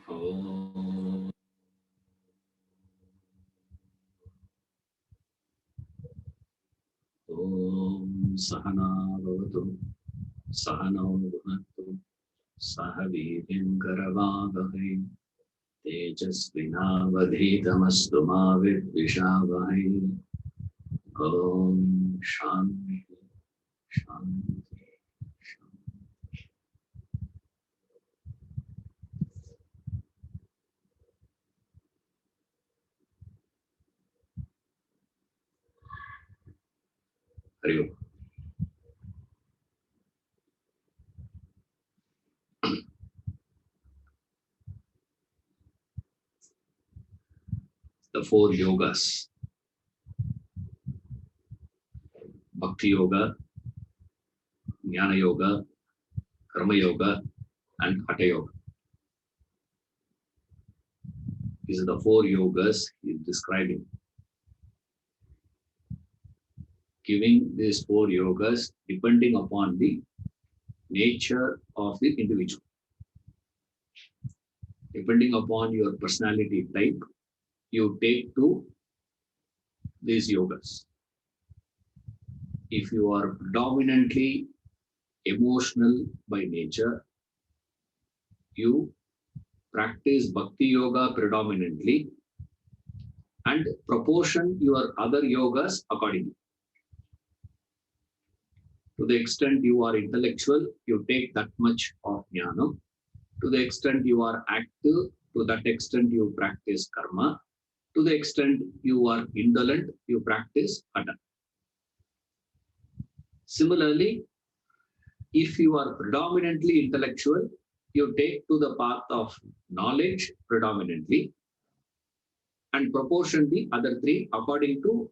Om Sahana Bhavatu Sahano Bhunaktu Saha Viryan Karavavahai Tejasvinavadhitamastu ma vidvishavahai. Om Shanti Shanti Shanti. Hari Om. The four yogas: Bhakti Yoga, Jnana Yoga, Karma Yoga, and Hatha Yoga. These are the four yogas he is describing. Giving these four yogas depending upon the nature of the individual. Depending upon your personality type, you take to these yogas. If you are predominantly emotional by nature, you practice Bhakti Yoga predominantly and proportion your other yogas accordingly. To the extent you are intellectual, you take that much of jnana. To the extent you are active, to that extent you practice karma. To the extent you are indolent, you practice hatha. Similarly, if you are predominantly intellectual, you take to the path of knowledge predominantly and proportion the other three according to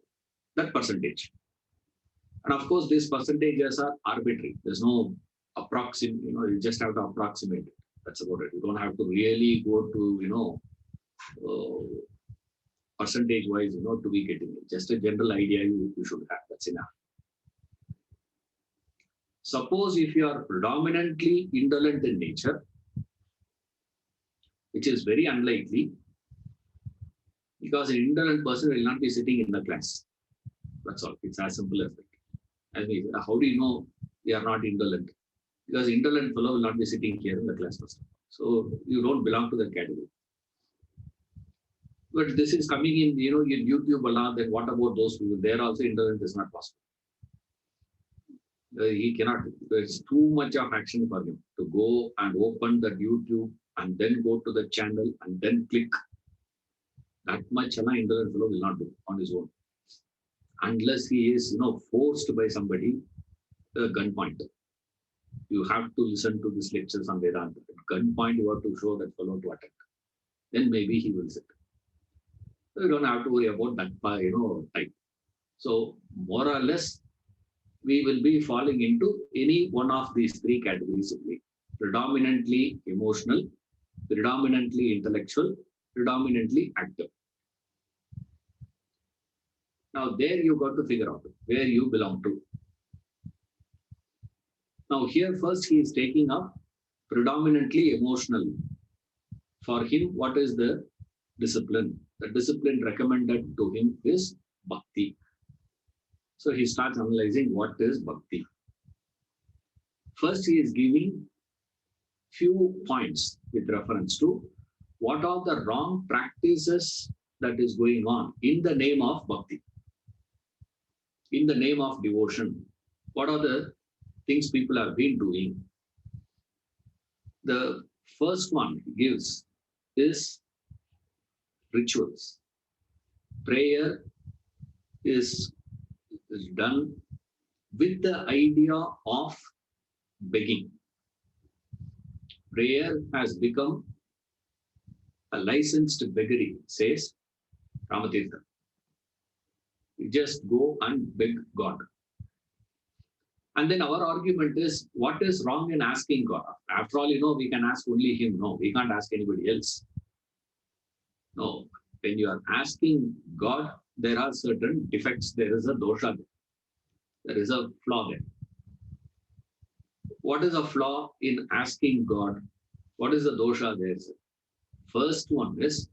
that percentage. And of course, these percentages are arbitrary. There's no approximate, you just have to approximate it. That's about it. You don't have to really go to, percentage wise, to be getting it. Just a general idea you should have. That's enough. Suppose if you are predominantly indolent in nature, which is very unlikely, because an indolent person will not be sitting in the class. That's all. It's as simple as that. I mean, how do you know we are not indolent? Because indolent fellow will not be sitting here in the class first. So you don't belong to that category. But this is coming in, in YouTube, then what about those people? There also indolent is not possible. He cannot, there's too much of action for him to go and open that YouTube and then go to the channel and then click. That much an indolent fellow will not do on his own. Unless he is, forced by somebody, gunpoint. You have to listen to these lectures on Vedanta. At gunpoint, you have to show that fellow to attend. Then maybe he will sit. So you don't have to worry about that, type. So more or less, we will be falling into any one of these three categories only. Predominantly emotional, predominantly intellectual, predominantly active. Now there you got to figure out where you belong to. Now here first he is taking up predominantly emotional. For him, what is the discipline? The discipline recommended to him is Bhakti. So he starts analyzing what is Bhakti. First he is giving few points with reference to what are the wrong practices that is going on in the name of Bhakti. In the name of devotion, what are the things people have been doing? The first one he gives is rituals. Prayer is done with the idea of begging. Prayer has become a licensed beggary, says Ramatirtha. You just go and beg God. And then our argument is, what is wrong in asking God? After all, we can ask only Him. No, we can't ask anybody else. No, when you are asking God, there are certain defects. There is a dosha there. There is a flaw there. What is a flaw in asking God? What is the dosha there? First one is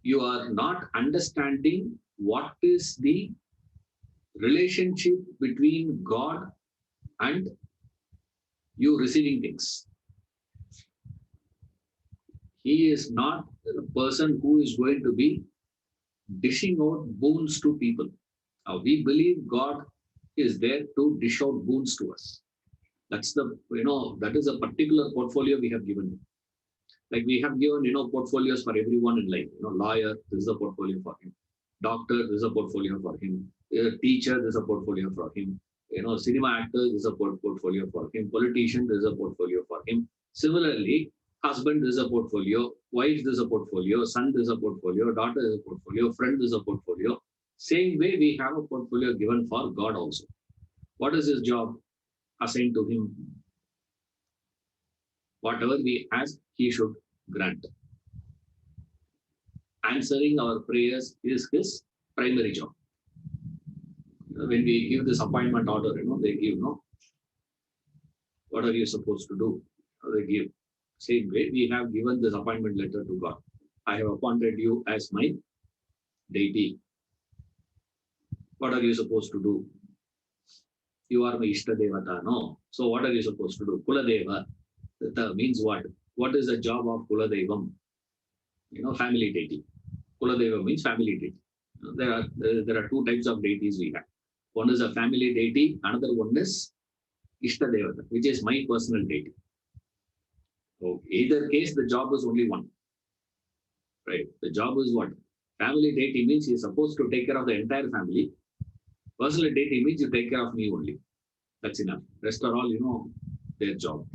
you are not understanding what is the relationship between God and you receiving things. He is not a person who is going to be dishing out boons to people. We believe God is there to dish out boons to us. That's the, that is a particular portfolio we have given. Like we have given, portfolios for everyone in life. Lawyer, this is a portfolio for him. Doctor, this is a portfolio for him. Teacher, this is a portfolio for him. Cinema actor, this is a portfolio for him. Politician, this is a portfolio for him. Similarly, husband is a portfolio, wife is a portfolio, son is a portfolio, daughter is a portfolio, friend is a portfolio. Same way we have a portfolio given for God also. What is his job? Assigned to him. Whatever we ask, he should grant. Answering our prayers is his primary job. When we give this appointment order, they give, what are you supposed to do? They give. Same way, we have given this appointment letter to God. I have appointed you as my deity. What are you supposed to do? You are my Ishta Devata, no? So what are you supposed to do? Kula Deva. That means what? What is the job of Kula Devam? Family deity. Kula Deva means family deity. There are two types of deities we have. One is a family deity, another one is Ishta Devata, which is my personal deity. So either case, the job is only one. Right? The job is what? Family deity means he is supposed to take care of the entire family. Personal deity means you take care of me only. That's enough. Rest are all, their job.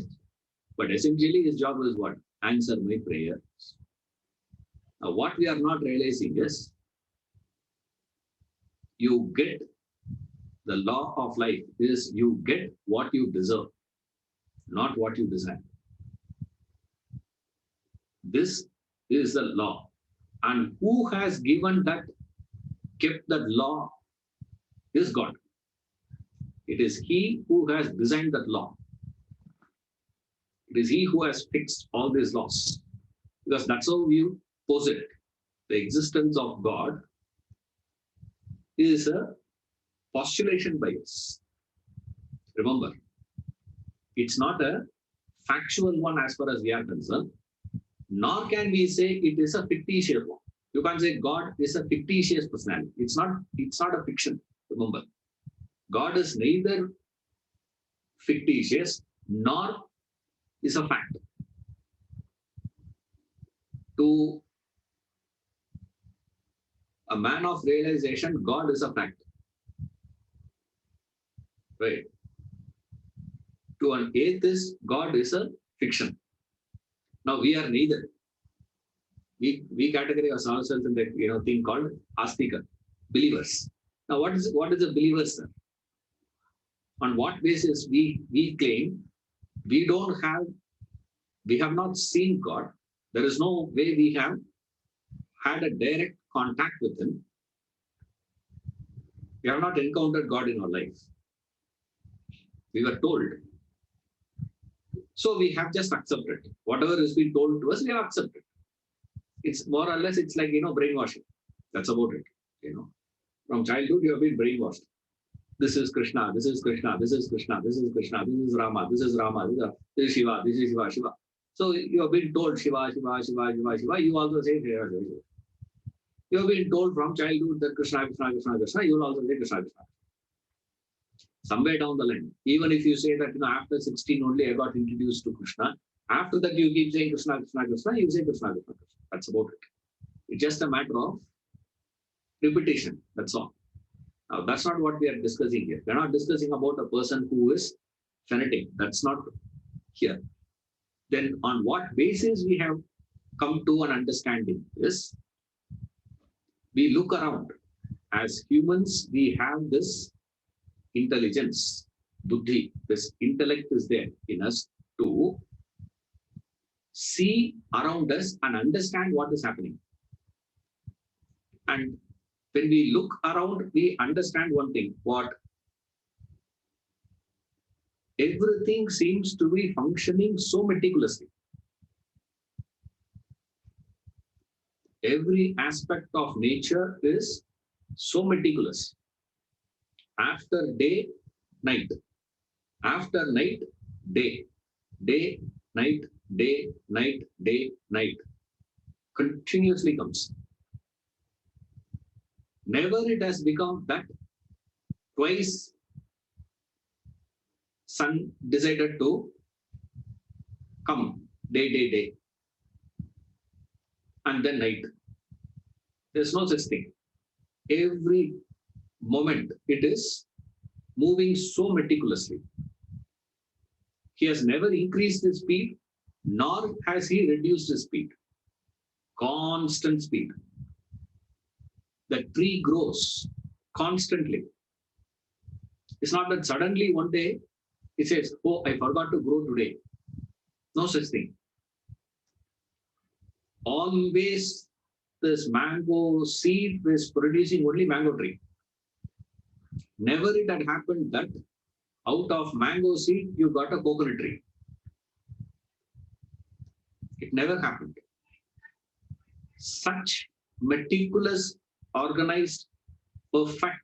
But essentially, his job is what? Answer my prayers. Now, what we are not realizing is you get the law of life is you get what you deserve, not what you desire. This is the law. And who has given that, kept that law is God. It is he who has designed that law. It is he who has fixed all these laws. Because that's how you posit the existence of God is a postulation by us. Remember, it's not a factual one as far as we are concerned, nor can we say it is a fictitious one. You can't say God is a fictitious personality. It's not a fiction. Remember, God is neither fictitious nor is a fact. To a man of realization, God is a fact. Right? To an atheist, God is a fiction. Now we are neither. We categorize ourselves in that thing called astika, believers. Now what is a believer, sir? On what basis we claim we have not seen God. There is no way we have had a direct contact with him. We have not encountered God in our life. We were told. So we have just accepted. Whatever is being told to us, we have accepted. It's more or less, it's like, brainwashing. That's about it. From childhood, you have been brainwashed. This is Krishna, this is Krishna, this is Krishna, this is Krishna, this is Rama, this is Rama, this is Shiva, this is Shiva, Shiva. So you have been told Shiva, Shiva, Shiva, Shiva, Shiva. You also say Shiva, Shiva, Shiva. You have been told from childhood that Krishna, Krishna, Krishna, Krishna. You will also say Krishna, Krishna. Somewhere down the line, even if you say that after 16 only I got introduced to Krishna, after that you keep saying Krishna, Krishna, Krishna, you say Krishna, Krishna, Krishna. That's about it. It's just a matter of repetition. That's all. Now, that's not what we are discussing here. We're not discussing about a person who is fanatic. That's not here. Then on what basis we have come to an understanding is, we look around. As humans, we have this intelligence, buddhi, this intellect is there in us to see around us and understand what is happening. And when we look around, we understand one thing, what? Everything seems to be functioning so meticulously. Every aspect of nature is so meticulous. After day, night. After night, day. Day, night, day, night, day, night. Continuously comes. Never it has become that twice sun decided to come, day, day, day, and then night. There's no such thing. Every moment it is moving so meticulously. He has never increased his speed, nor has he reduced his speed. Constant speed. The tree grows constantly. It's not that suddenly one day it says, oh, I forgot to grow today. No such thing. Always this mango seed is producing only mango tree. Never it had happened that out of mango seed you got a coconut tree. It never happened. Such meticulous, organized, perfect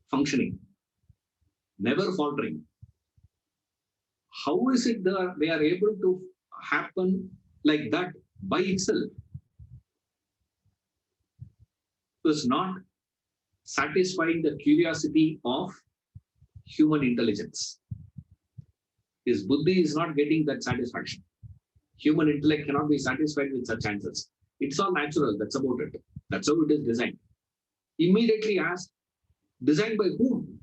functioning, never faltering. How is it that they are able to happen like that by itself? It is not satisfying the curiosity of human intelligence. His buddhi is not getting that satisfaction. Human intellect cannot be satisfied with such answers. It's all natural, that's about it. That's how it is designed. Immediately asked, designed by whom?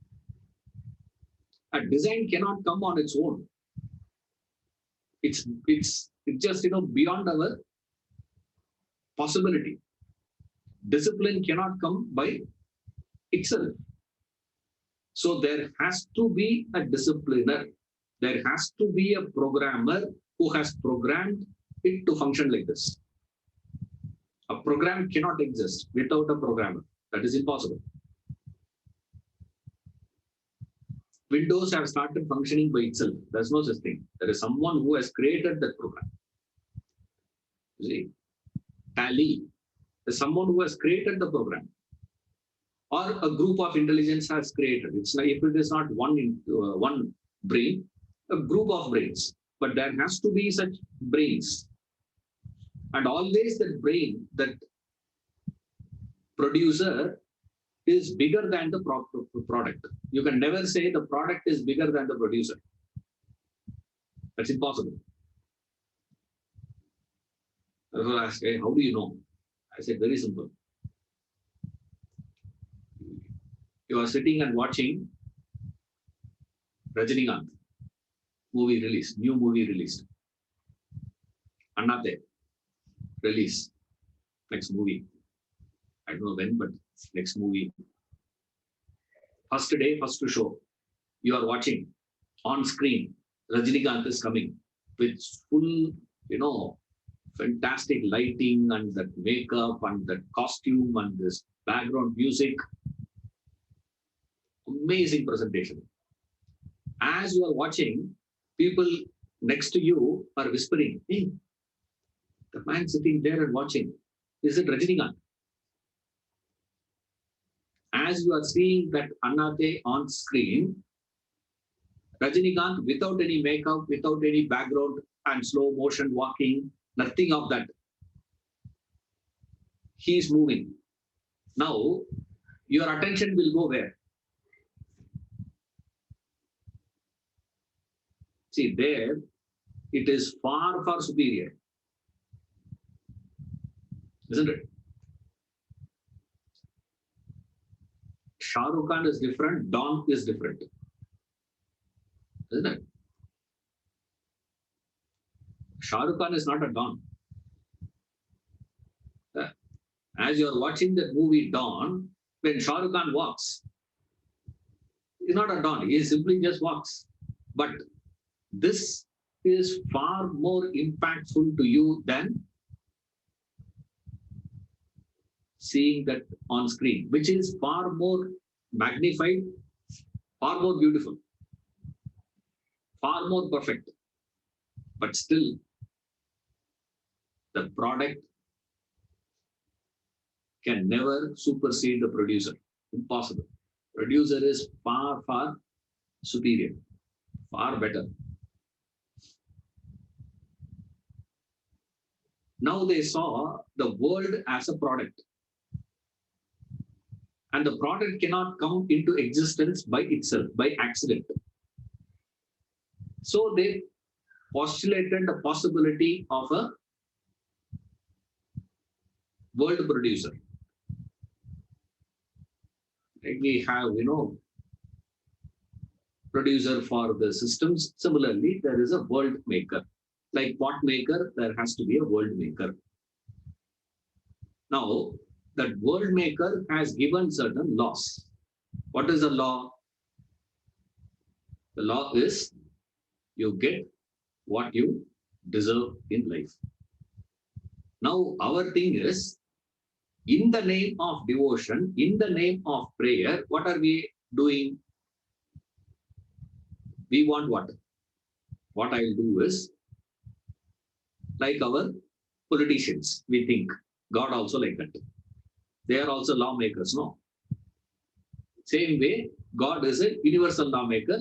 A design cannot come on its own. It's just beyond our possibility. Discipline cannot come by itself. So there has to be a discipliner. There has to be a programmer who has programmed it to function like this. A program cannot exist without a programmer. That is impossible. Windows have started functioning by itself. There's no such thing. There is someone who has created that program. You see, Tally is someone who has created the program, or a group of intelligence has created. It's like if it is not one brain, a group of brains, but there has to be such brains, and always that brain, that producer, is bigger than the product. You can never say the product is bigger than the producer. That's impossible. People ask, hey, how do you know? I said, very simple. You are sitting and watching Rajinikanth movie released, new movie released. Annate release, next movie. I don't know when, but next movie. First day, first show. You are watching on screen. Rajinikanth is coming with full, fantastic lighting and that makeup and that costume and this background music. Amazing presentation. As you are watching, people next to you are whispering, hey, the man sitting there and watching, is it Rajinikanth? As you are seeing that Annate on screen, Rajinikanth without any makeup, without any background and slow motion walking, nothing of that. He is moving. Now, your attention will go where? See, there, it is far, far superior. Isn't it? Shah Rukh Khan is different, Don is different. Isn't it? Shah Rukh Khan is not a Don. As you are watching that movie Don, when Shah Rukh Khan walks, he's not a Don, he simply just walks. But this is far more impactful to you than seeing that on screen, which is far more magnified, far more beautiful, far more perfect. But still, the product can never supersede the producer. Impossible. Producer is far, far superior, far better. Now they saw the world as a product. And the product cannot come into existence by itself, by accident. So they postulated the possibility of a world producer. Like we have, producer for the systems. Similarly, there is a world maker. Like pot maker, there has to be a world maker. Now, that world maker has given certain laws. What is the law? The law is you get what you deserve in life. Now, our thing is, in the name of devotion, in the name of prayer, what are we doing? We want what? What I'll do is, like our politicians, we think, God also like that. They are also lawmakers, no? Same way, God is a universal lawmaker.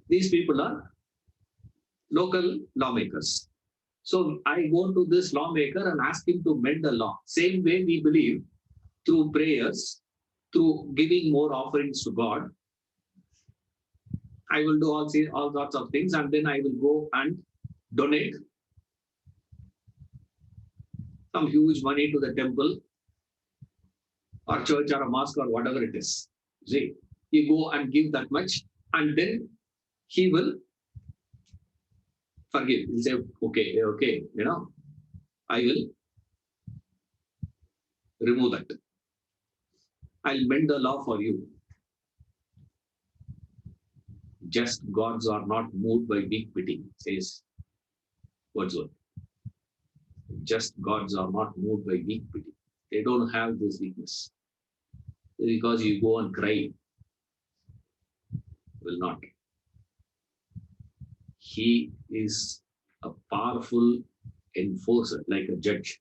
These people are local lawmakers. So I go to this lawmaker and ask him to mend the law. Same way we believe through prayers, through giving more offerings to God, I will do all sorts of things, and then I will go and donate some huge money to the temple or church or a mosque or whatever it is. See, you go and give that much, and then he will forgive. He'll say, okay, I will remove that. I'll mend the law for you. Just gods are not moved by weak pity, says Wordsworth. Just gods are not moved by weak pity. They don't have this weakness. Because you go and cry, will not. He is a powerful enforcer, like a judge.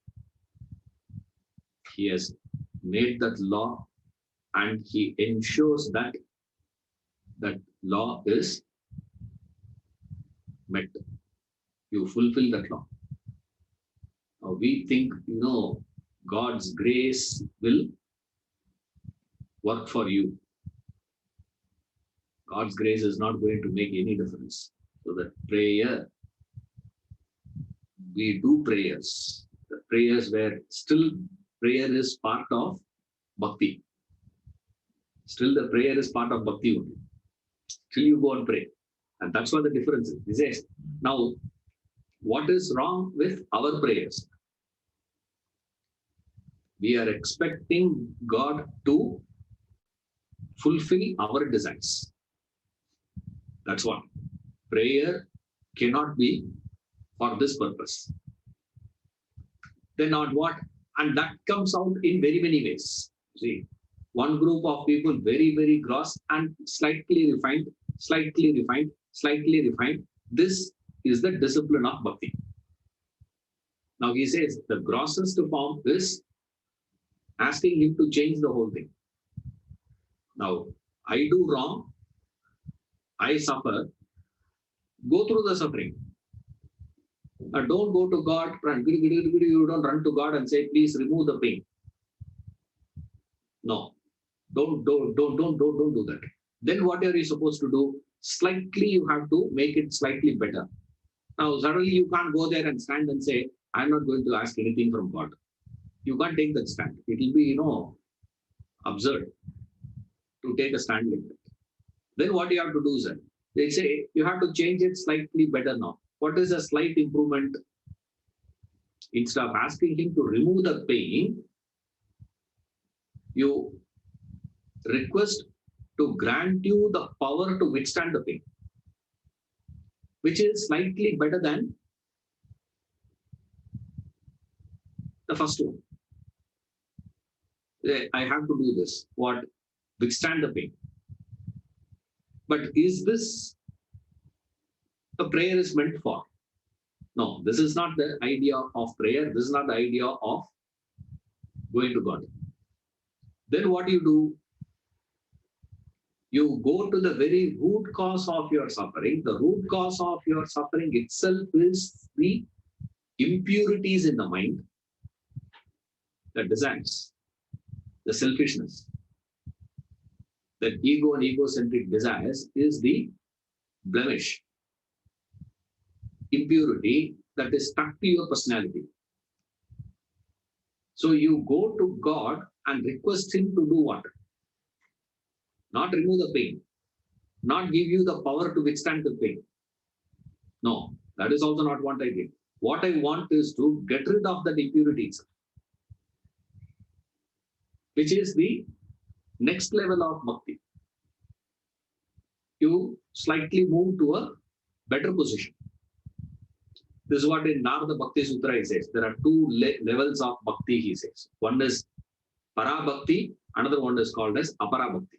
He has made that law, and he ensures that that law is met. You fulfill that law. Now we think, God's grace will work for you. God's grace is not going to make any difference. So that prayer, we do prayers. The prayers where still prayer is part of Bhakti. Still the prayer is part of Bhakti only. Still you go and pray. And that's what the difference is. He says, now, what is wrong with our prayers? We are expecting God to fulfill our desires. That's what. Prayer cannot be for this purpose. Then on what? And that comes out in very many ways. See, one group of people very, very gross and slightly refined. This is the discipline of Bhakti. Now he says the grossest form is asking him to change the whole thing. Now, I do wrong, I suffer, go through the suffering. Don't go to God, you don't run to God and say, please remove the pain. No, don't do that. Then what are you supposed to do? Slightly you have to make it slightly better. Now, suddenly you can't go there and stand and say, I'm not going to ask anything from God. You can't take that stand. It will be, absurd to take a stand like that. Then what you have to do, sir? They say, you have to change it slightly better now. What is a slight improvement? Instead of asking him to remove the pain, you request to grant you the power to withstand the pain, which is slightly better than the first one. I have to do this. What? Withstand the pain. But is this a prayer is meant for? No, this is not the idea of prayer. This is not the idea of going to God. Then what do? You go to the very root cause of your suffering. The root cause of your suffering itself is the impurities in the mind, the desires, the selfishness. That ego and egocentric desires is the blemish, impurity that is stuck to your personality. So you go to God and request Him to do what? Not remove the pain, not give you the power to withstand the pain. No, that is also not what I did. What I want is to get rid of that impurities, which is the next level of bhakti. You slightly move to a better position. This is what in Narada Bhakti Sutra he says. There are two levels of bhakti, he says. One is para bhakti, another one is called as apara bhakti.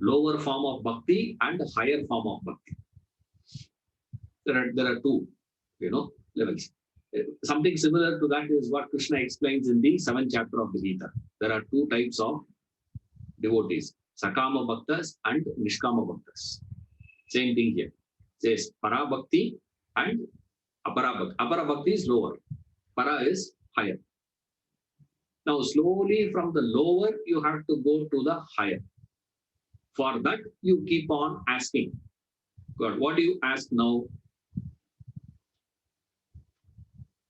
Lower form of bhakti and higher form of bhakti. There are two, levels. Something similar to that is what Krishna explains in the 7th chapter of the Gita. There are two types of devotees, Sakama Bhaktas and Nishkama Bhaktas. Same thing here. It says Para Bhakti and Apara Bhakti. Apara Bhakti is lower. Para is higher. Now slowly from the lower you have to go to the higher. For that you keep on asking. God, what do you ask now?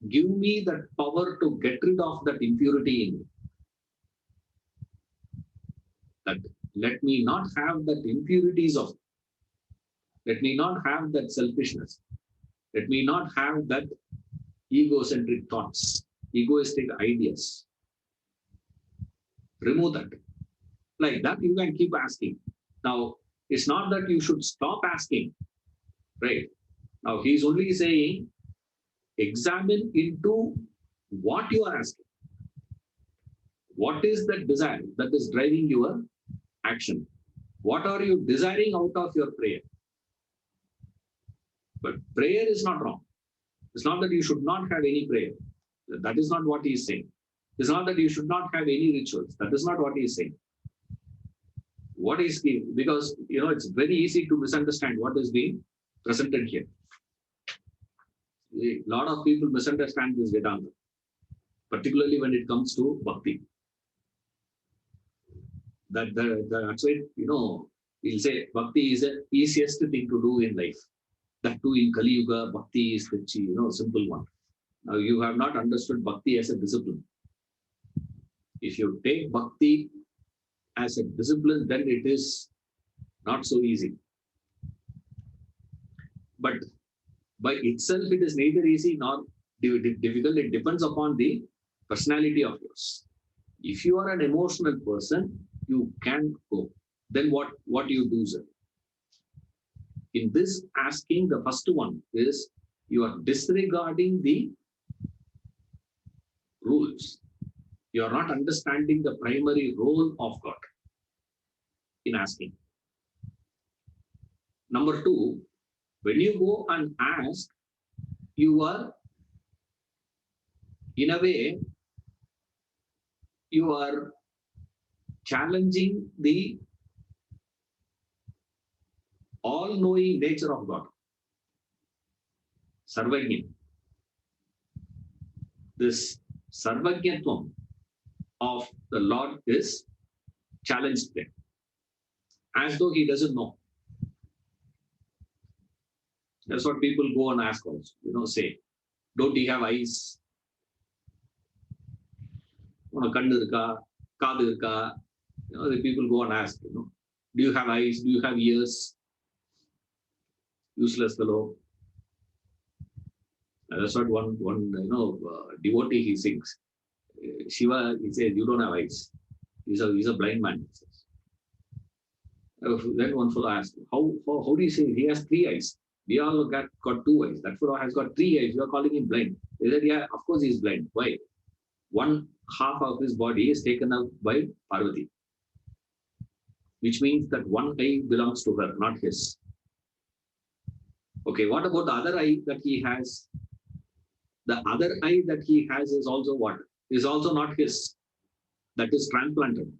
Give me that power to get rid of that impurity in me. That let me not have that impurities of, let me not have that selfishness. Let me not have that egocentric thoughts, egoistic ideas. Remove that. Like that, you can keep asking. Now, it's not that you should stop asking, right? Now, he's only saying, examine into what you are asking. What is the desire that is driving your action? What are you desiring out of your prayer? But prayer is not wrong. It's not that you should not have any prayer. That is not what he is saying. It's not that you should not have any rituals. That is not what he is saying. What is the, because it's very easy to misunderstand what is being presented here. A lot of people misunderstand this Vedanta, particularly when it comes to bhakti. That's why, we'll say bhakti is the easiest thing to do in life. That too in Kali Yuga, bhakti is the simple one. Now you have not understood bhakti as a discipline. If you take bhakti as a discipline, then it is not so easy. But by itself, it is neither easy nor difficult. It depends upon the personality of yours. If you are an emotional person, you can go. Then what you do, sir? In this asking, the first one is you are disregarding the rules. You are not understanding the primary role of God in asking. Number two, when you go and ask, you are, in a way, you are challenging the all-knowing nature of God. Sarvagya. This Sarvagyatvam of the Lord is challenged there, as though he doesn't know. That's what people go and ask also, say, don't you have eyes? Kandu irka, kaadu irka? The people go and ask, do you have eyes? Do you have ears? Useless fellow. That's what one devotee he sings. Shiva, he says, you don't have eyes. He's a blind man. He says. Then one fellow asks, how do you say he has 3 eyes? We all got 2 eyes. That fellow has got 3 eyes. You are calling him blind. They said, yeah, of course he is blind. Why? One half of his body is taken up by Parvati, which means that one eye belongs to her, not his. Okay, what about the other eye that he has? The other eye that he has is also what? Is also not his. that is transplanted.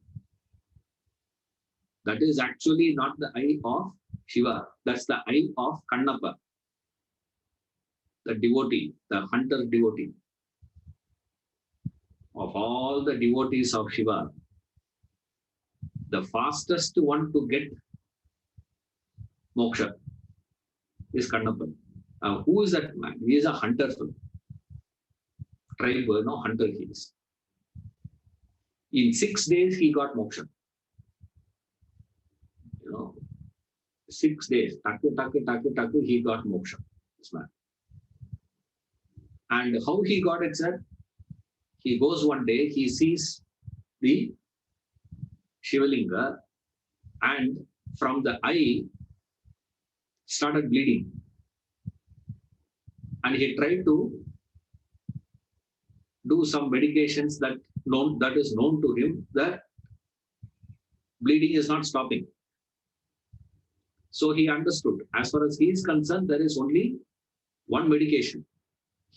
That is actually not the eye of Shiva. That's the eye of Kannappa, the devotee, the hunter devotee. Of all the devotees of Shiva, the fastest one to get moksha is Kannappa. Who is that man? He is a hunter. Tribe, hunter he is. In 6 days, he got moksha. 6 days, taku, he got moksha. This man. And how he got it, sir? He goes one day, he sees the Shivalinga, and from the eye started bleeding. And he tried to do some medications that is known to him, that bleeding is not stopping. So he understood, as far as he is concerned, there is only one medication.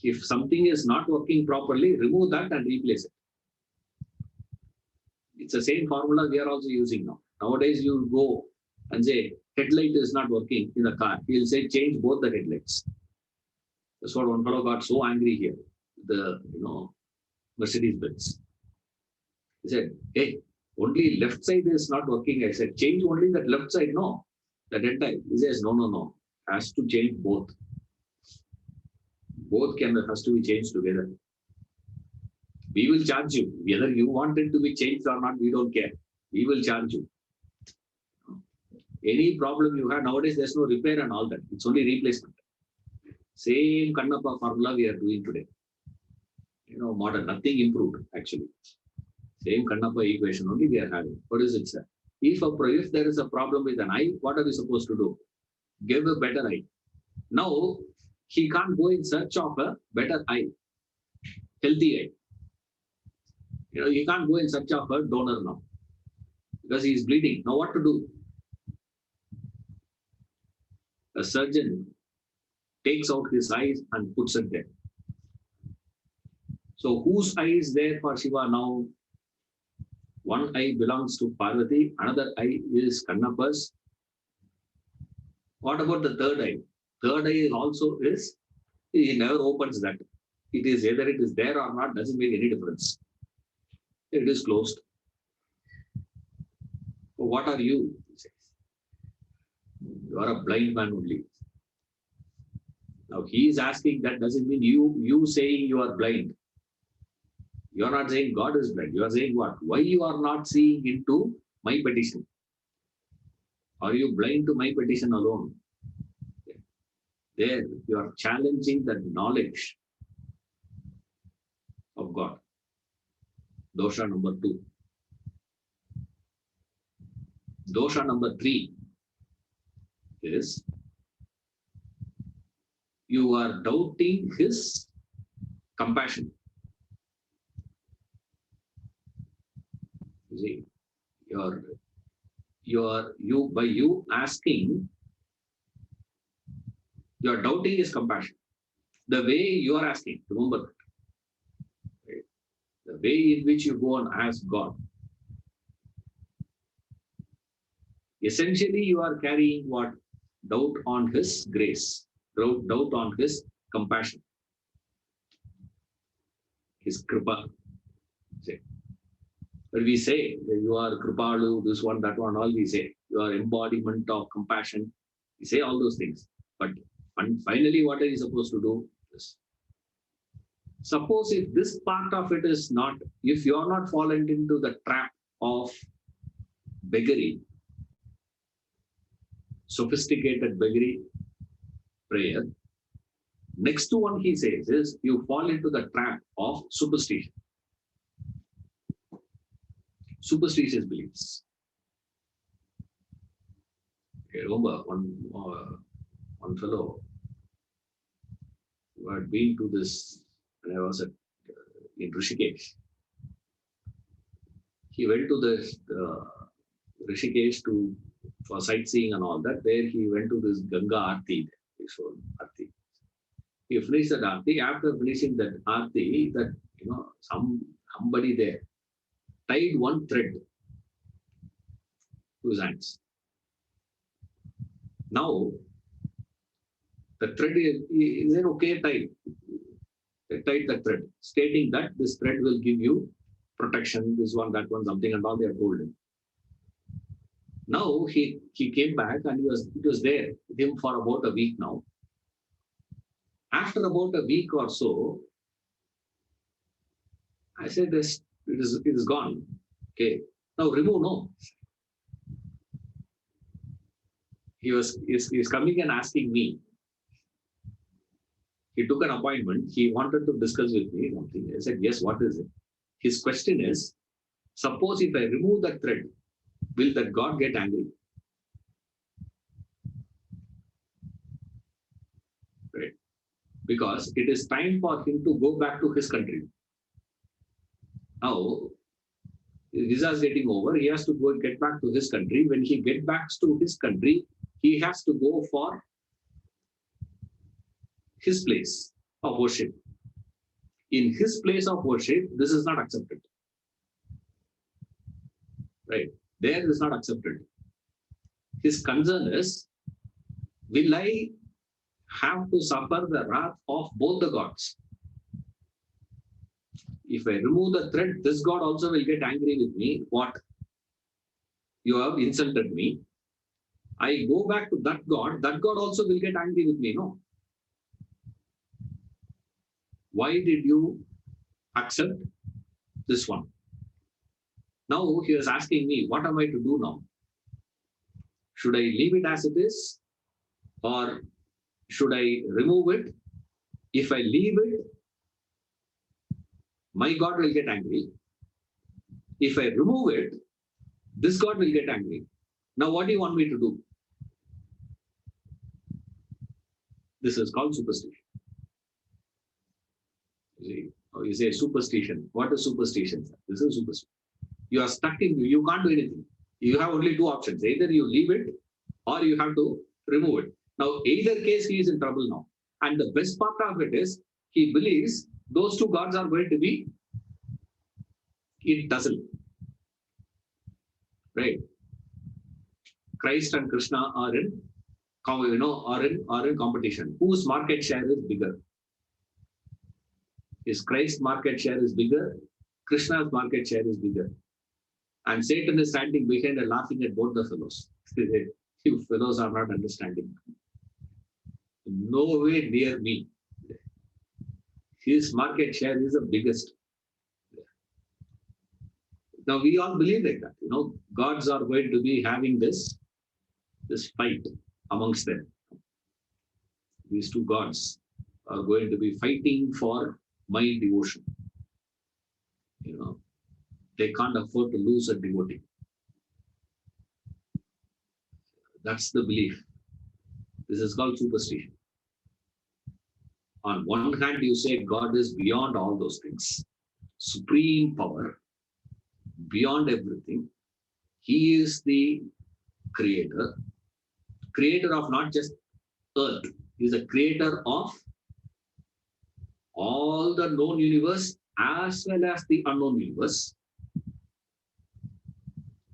If something is not working properly, remove that and replace it. It's the same formula we are also using now. Nowadays, you go and say, headlight is not working in the car. He'll say, change both the headlights. That's what one fellow got so angry here. The, Mercedes Benz. He said, hey, only left side is not working. I said, change only that left side. No, the headlight. He says, no. Has to change both. Both has to be changed together. We will charge you. Whether you want it to be changed or not, we don't care. We will charge you. Any problem you have nowadays, there's no repair and all that. It's only replacement. Same Kannappa formula we are doing today. Modern, nothing improved actually. Same Kannappa equation only we are having. What is it, sir? If there is a problem with an eye, what are we supposed to do? Give a better eye. Now, he can't go in search of a better eye, healthy eye. He can't go in search of a donor now because he is bleeding. Now what to do? A surgeon takes out his eyes and puts it there. So whose eye is there for Shiva now? One eye belongs to Parvati, another eye is Kannappa's. What about the third eye? Third eye also is, he never opens that. It is either it is there or not, doesn't make any difference. It is closed. So what are you? He says. You are a blind man only. Now he is asking, that doesn't mean you saying you are blind. You are not saying God is blind. You are saying what? Why you are not seeing into my petition? Are you blind to my petition alone? There, you are challenging the knowledge of God. Dosha number 2. Dosha number 3 is you are doubting his compassion. You see, by you asking, you are doubting his compassion. The way you are asking, remember that. Right? The way in which you go and ask God. Essentially, you are carrying what? Doubt on his grace, doubt on his compassion, his kripa. But we say you are kripalu, this one, that one, all we say. You are embodiment of compassion. We say all those things. But finally, what are you supposed to do? Suppose if this part of it is not, if you are not fallen into the trap of beggary, sophisticated beggary prayer, next to one he says is you fall into the trap of superstition. Superstitious beliefs. Okay, remember one fellow who had been to this, when I was in Rishikesh. He went to the Rishikesh for sightseeing and all that. There he went to this Ganga Aarti. He finished that Aarti. After finishing that Aarti, that somebody there tied one thread to his hands. Now, the thread is an okay tied. They tied the thread, stating that this thread will give you protection, this one, that one, something, and all they have told him. Now he came back and it was there with him for about a week now. After about a week or so, I said, it is gone. Okay. Now remove, no. He's coming and asking me. He took an appointment. He wanted to discuss with me something. I said, yes, what is it? His question is, suppose if I remove that thread, will that God get angry? Right. Because it is time for him to go back to his country. Now, visa is getting over. He has to go and get back to his country. When he gets back to his country, he has to go for his place of worship. In his place of worship, this is not accepted. Right? There it is not accepted. His concern is, will I have to suffer the wrath of both the gods? If I remove the thread, this God also will get angry with me. What? You have insulted me. I go back to that God also will get angry with me. No. Why did you accept this one? Now he is asking me, what am I to do now? Should I leave it as it is? Or should I remove it? If I leave it, my God will get angry. If I remove it, this God will get angry. Now what do you want me to do? This is called superstition. You say superstition. What is superstition? This is superstition. You are stuck in, you can't do anything. You have only two options. Either you leave it or you have to remove it. Now, either case, he is in trouble now. And the best part of it is, he believes those two gods are going to be, it doesn't. Right? Christ and Krishna are in, are in competition. Whose market share is bigger? Is Christ's market share is bigger? Krishna's market share is bigger. And Satan is standing behind and laughing at both the fellows. You fellows are not understanding. Nowhere near me. His market share is the biggest. Now we all believe like that. Gods are going to be having this fight amongst them. These two gods are going to be fighting for my devotion. They can't afford to lose a devotee. That's the belief. This is called superstition. On one hand, you say God is beyond all those things. Supreme power, beyond everything. He is the creator of not just earth. He is the creator of all the known universe as well as the unknown universe.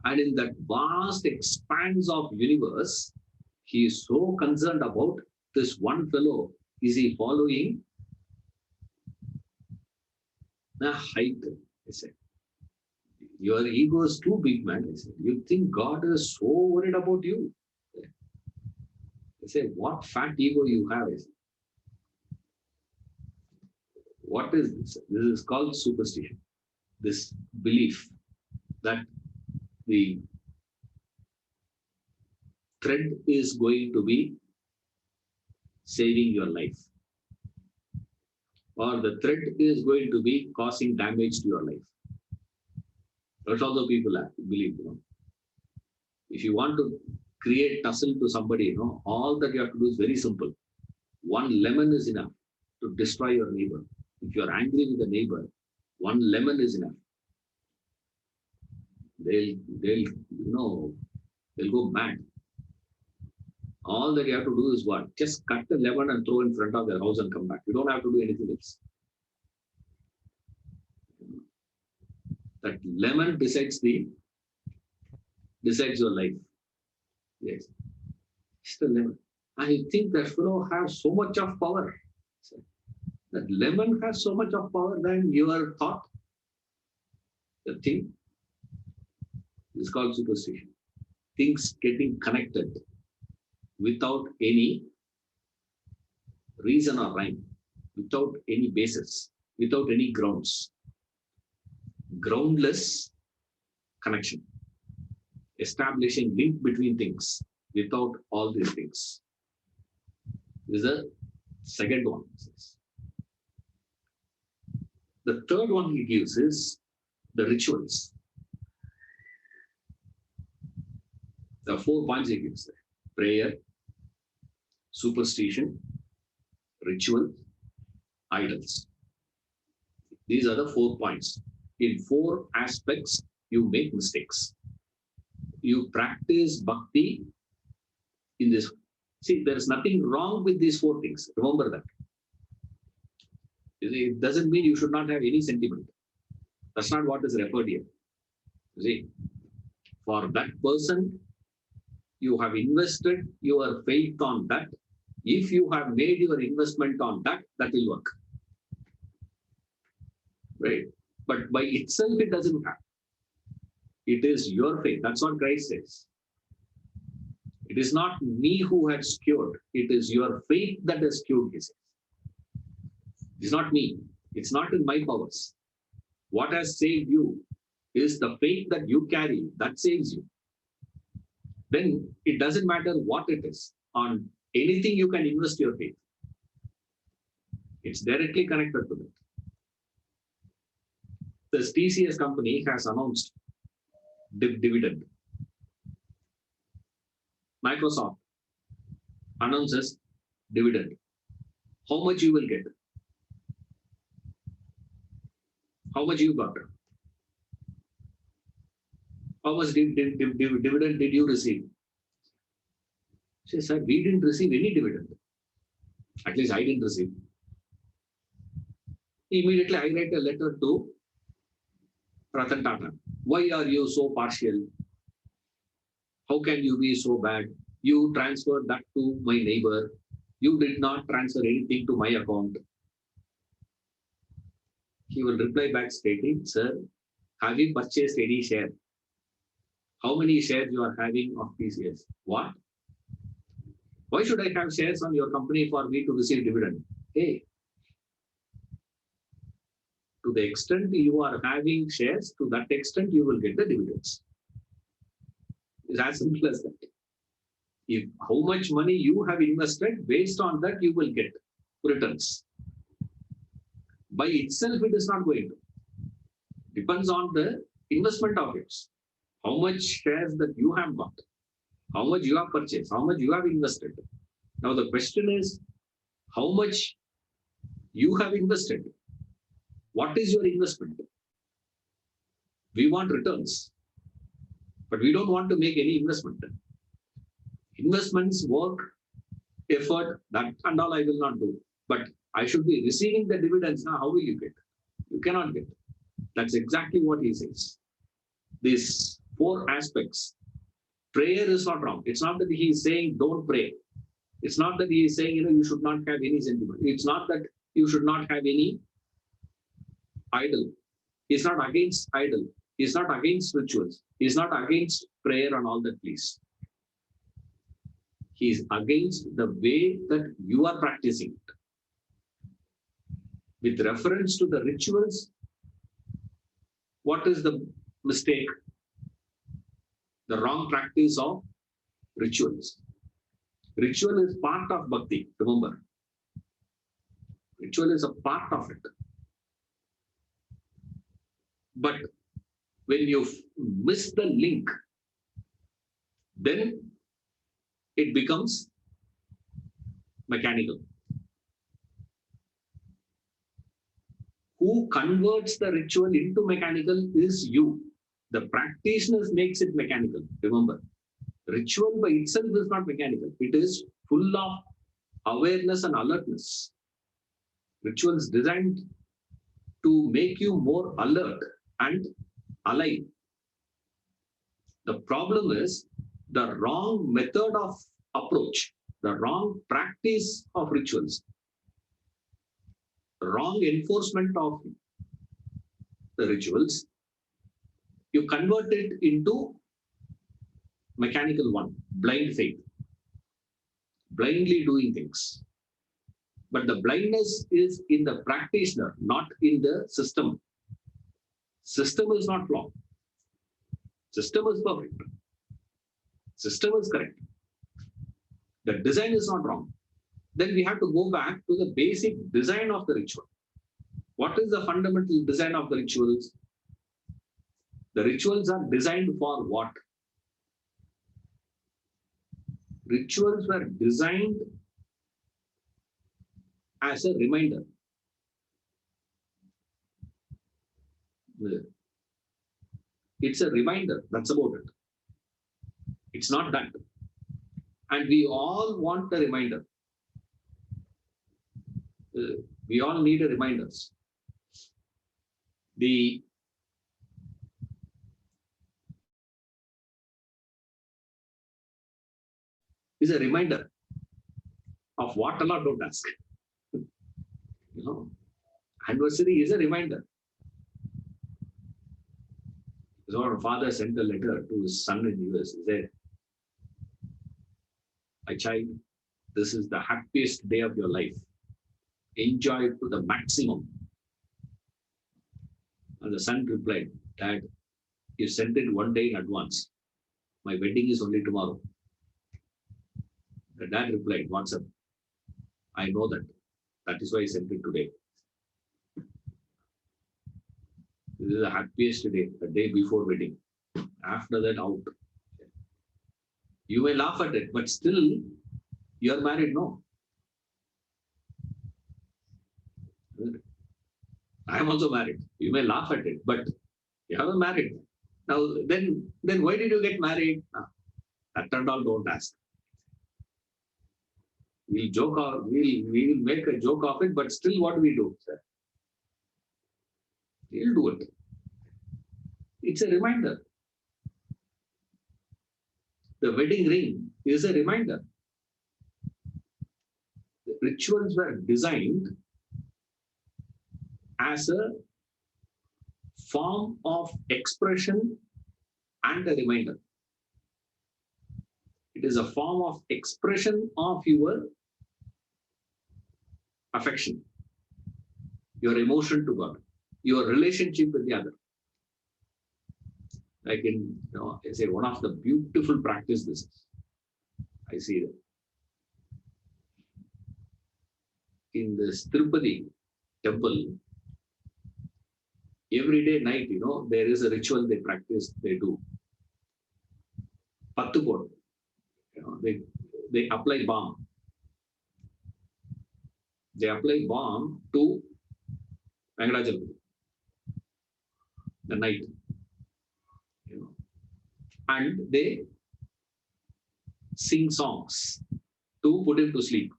And in that vast expanse of universe, he is so concerned about this one fellow. Is he following the height? I said, your ego is too big, man. I said, you think God is so worried about you? I said, what fat ego you have? I said, what is this? This is called superstition. This belief that the thread is going to be saving your life, or the thread is going to be causing damage to your life. That's all the people believe. If you want to create tussle to somebody, all that you have to do is very simple. One lemon is enough to destroy your neighbor. If you are angry with the neighbor, one lemon is enough. They'll go mad. All that you have to do is what? Just cut the lemon and throw in front of their house and come back. You don't have to do anything else. That lemon decides your life. Yes. It's the lemon. I think that fellow has so much of power. That lemon has so much of power than your thought. The thing is called superstition. Things getting connected without any reason or rhyme, without any basis, without any grounds. Groundless connection. Establishing link between things without all these things. This is the second one. The third one he gives is the rituals. The 4 points he gives there: prayer, superstition, ritual, idols. These are the 4 points. In 4 aspects, you make mistakes. You practice bhakti in this. See, there is nothing wrong with these 4 things. Remember that. It doesn't mean you should not have any sentiment. That's not what is referred here. See, for that person, you have invested your faith on that. If you have made your investment on that, that will work. Right? But by itself, it doesn't have. It is your faith. That's what Christ says. It is not me who has cured. It is your faith that has cured, he says. It's not me. It's not in my powers. What has saved you is the faith that you carry. That saves you. Then it doesn't matter what it is. On anything you can invest your faith. It's directly connected to that. The TCS company has announced dividend. Microsoft announces dividend. How much you will get? How much you got? How much dividend did you receive? She said, we didn't receive any dividend. At least I didn't receive. Immediately I write a letter to Ratan Tata. Why are you so partial? How can you be so bad? You transferred that to my neighbor. You did not transfer anything to my account. He will reply back stating, sir, have you purchased any share? How many shares you are having of TCS? What? Why should I have shares on your company for me to receive dividend? Hey, to the extent you are having shares, to that extent you will get the dividends. It's as simple as that. If how much money you have invested, based on that you will get returns. By itself, it is not going to. Depends on the investment of yours. How much shares that you have got, how much you have purchased, how much you have invested. Now the question is, how much you have invested? What is your investment? We want returns, but we don't want to make any investment. Investments, work, effort, that and all I will not do. But I should be receiving the dividends now. How will you get? You cannot get. That's exactly what he says. These 4 aspects. Prayer is not wrong. It's not that he is saying don't pray. It's not that he is saying, you should not have any sentiment. It's not that you should not have any idol. He's not against idol. He's not against rituals. He's not against prayer and all that, please. He's against the way that you are practicing it. With reference to the rituals, what is the mistake? The wrong practice of rituals. Ritual is part of bhakti, remember. Ritual is a part of it. But when you miss the link, then it becomes mechanical. Who converts the ritual into mechanical is you. The practitioner makes it mechanical. Remember, ritual by itself is not mechanical. It is full of awareness and alertness. Ritual is designed to make you more alert and align. The problem is the wrong method of approach, the wrong practice of rituals, the wrong enforcement of the rituals. You convert it into mechanical one, blind faith, blindly doing things. But the blindness is in the practitioner, not in the system. System is not flawed. System is perfect. System is correct. The design is not wrong. Then we have to go back to the basic design of the ritual. What is the fundamental design of the rituals? The rituals are designed for what? Rituals were designed as a reminder. It's a reminder, that's about it. It's not that. And we all want a reminder. We all need a reminders. The is a reminder of what Allah don't ask. Anniversary is a reminder. So our father sent a letter to his son in the US. He said, my child, this is the happiest day of your life. Enjoy it to the maximum. And the son replied, Dad, you sent it one day in advance. My wedding is only tomorrow. The dad replied, what's up? I know that. That is why I sent it today. This is the happiest day, the day before wedding. After that, out. You may laugh at it, but still, you are married, no? I am also married. You may laugh at it, but you haven't married. Now, then why did you get married? That and all don't ask. We'll joke or we'll make a joke of it, but still what we do, sir? We'll do it. It's a reminder. The wedding ring is a reminder. The rituals were designed as a form of expression and a reminder. It is a form of expression of your affection, your emotion to God, your relationship with the other. Like in, I say one of the beautiful practice this is. I see that. In this Tirupati temple, every day night, there is a ritual they practice, they do. Pattukod. They apply balm. They apply balm to Venkatachalapati. The night. And they sing songs to put him to sleep.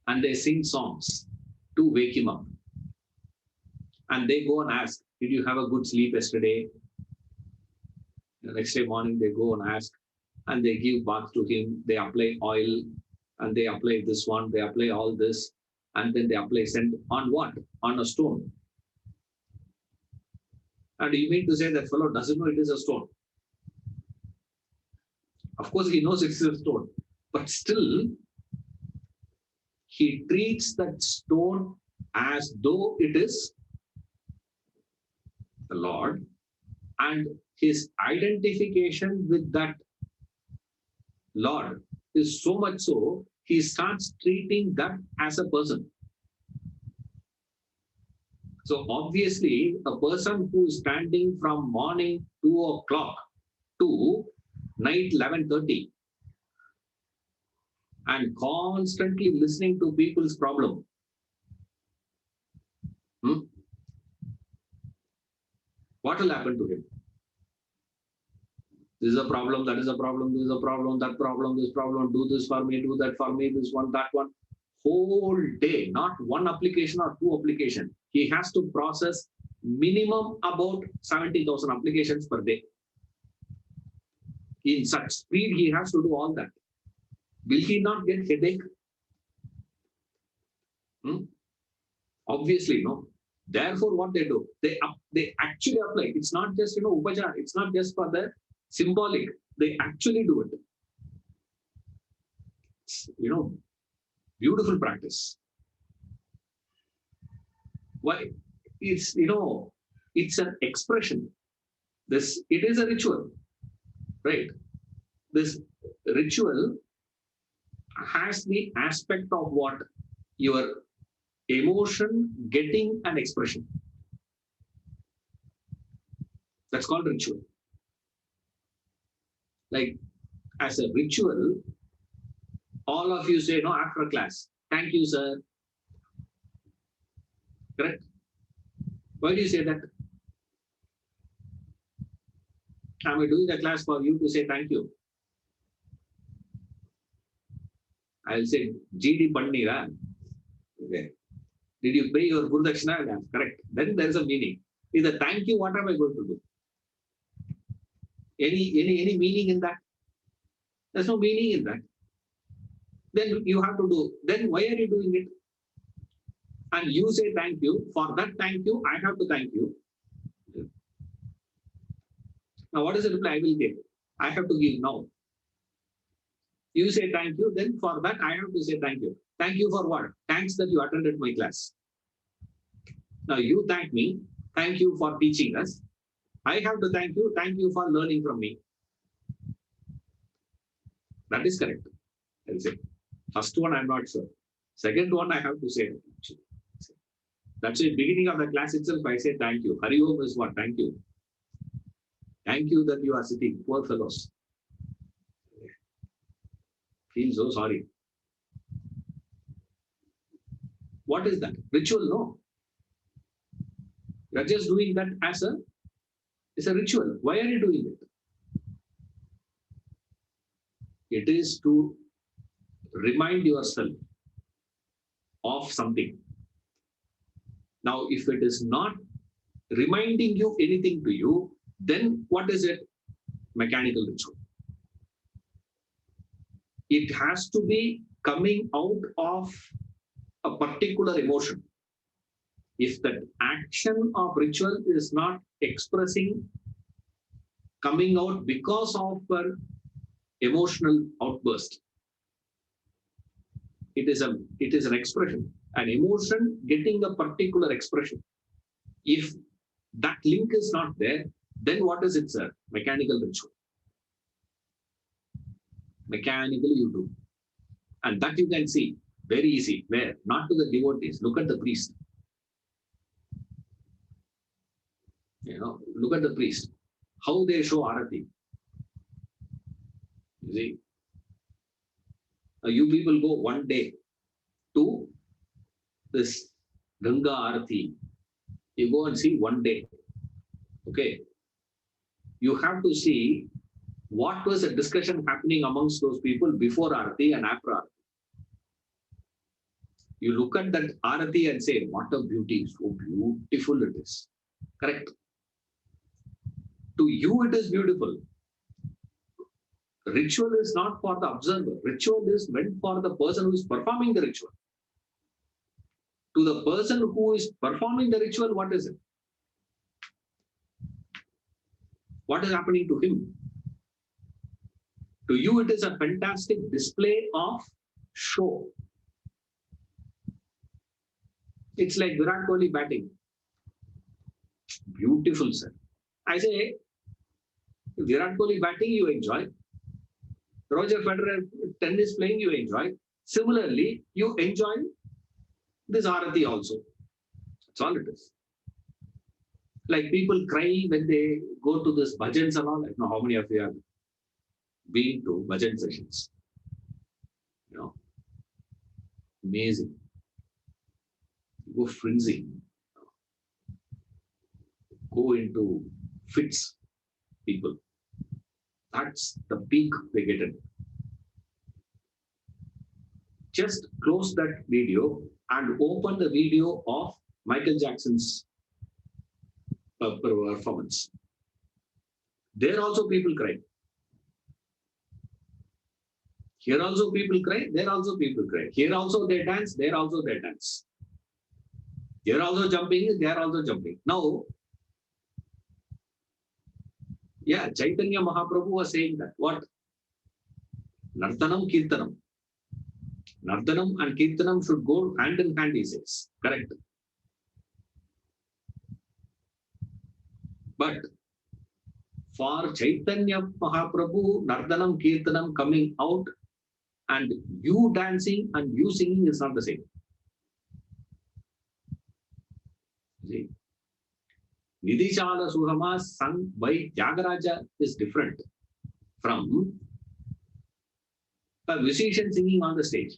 And they sing songs to wake him up. And they go and ask, did you have a good sleep yesterday? The next day morning, they go and ask, and they give bath to him. They apply oil, and they apply this one, they apply all this, and then they apply scent on what? On a stone. And you mean to say that fellow doesn't know it is a stone? Of course, he knows it is a stone, but still, he treats that stone as though it is the Lord, and his identification with that Lord is so much so, he starts treating that as a person. So obviously, a person who is standing from morning 2 o'clock to night 11:30 and constantly listening to people's problem. What will happen to him? This is a problem, that is a problem, this is a problem, that problem, this problem, do this for me, do that for me, this one, that one. Whole day, not one application or two application. He has to process minimum about 70,000 applications per day. In such speed, he has to do all that. Will he not get headache? Obviously, no. Therefore, what they do, they actually apply. It's not just upachar. It's not just for the symbolic. They actually do it. It's, beautiful practice. Why? It's it's an expression. It is a ritual, right? This ritual has the aspect of what? Your emotion getting an expression. That's called ritual. Like as a ritual, all of you say, after class, thank you, sir. Correct? Why do you say that? Am I doing the class for you to say thank you? I'll say, GD Pandira. Okay. Did you pay your Gurdakshana? Yeah, correct. Then there's a meaning. Either thank you, what am I going to do? Any meaning in that? There's no meaning in that. Then you have to do, then why are you doing it? And you say thank you. For that thank you, I have to thank you. Now, what is the reply I will give? I have to give now. You say thank you, then for that I have to say thank you. Thank you for what? Thanks that you attended my class. Now you thank me. Thank you for teaching us. I have to thank you for learning from me. That is correct. I'll say. First one, I'm not sure. Second one, I have to say. That's the beginning of the class itself. I say thank you. Hari Om is what? Thank you. Thank you that you are sitting. Poor fellows. Feel so sorry. What is that? Ritual? No. You're just doing that as it's a ritual. Why are you doing it? It is to remind yourself of something. Now, if it is not reminding you anything to you, then what is it? Mechanical ritual. It has to be coming out of a particular emotion. If that action of ritual is not expressing, coming out because of an emotional outburst, it is an expression, an emotion getting a particular expression. If that link is not there, then what is it, sir? Mechanical ritual. Mechanically you do. And that you can see very easy. Where? Not to the devotees. Look at the priest. Look at the priest. How they show arati. You see? You people go one day to this Ganga Arati. You go and see one day. Okay. You have to see what was the discussion happening amongst those people before Arati and after Arati. You look at that Arati and say, what a beauty, so beautiful it is. Correct. To you it is beautiful. Ritual is not for the observer. Ritual is meant for the person who is performing the ritual. To the person who is performing the ritual, what is it? What is happening to him? To you, it is a fantastic display of show. It's like Virat Kohli batting. Beautiful, sir. I say, Virat Kohli batting, you enjoy. Roger Federer tennis playing, you enjoy. Similarly, you enjoy this Arati also. That's all it is. Like people cry when they go to this bhajans and all. I don't know how many of you have been to bhajan sessions. Amazing. You go frenzy. Go into fits, people. That's the peak they get in. Just close that video and open the video of Michael Jackson's performance. There also people cry. Here also people cry, there also people cry. Here also they dance, there also they dance. Here also jumping, they are also jumping. Now, yeah, Chaitanya Mahaprabhu was saying that. What? Nartanam Kirtanam. Nardanam and Kirtanam should go hand in hand, he says. Correct. But for Chaitanya Mahaprabhu, Nardanam, Kirtanam coming out and you dancing and you singing is not the same. See? Nidhishala Suhama sung by Tyagaraja is different from a musician singing on the stage.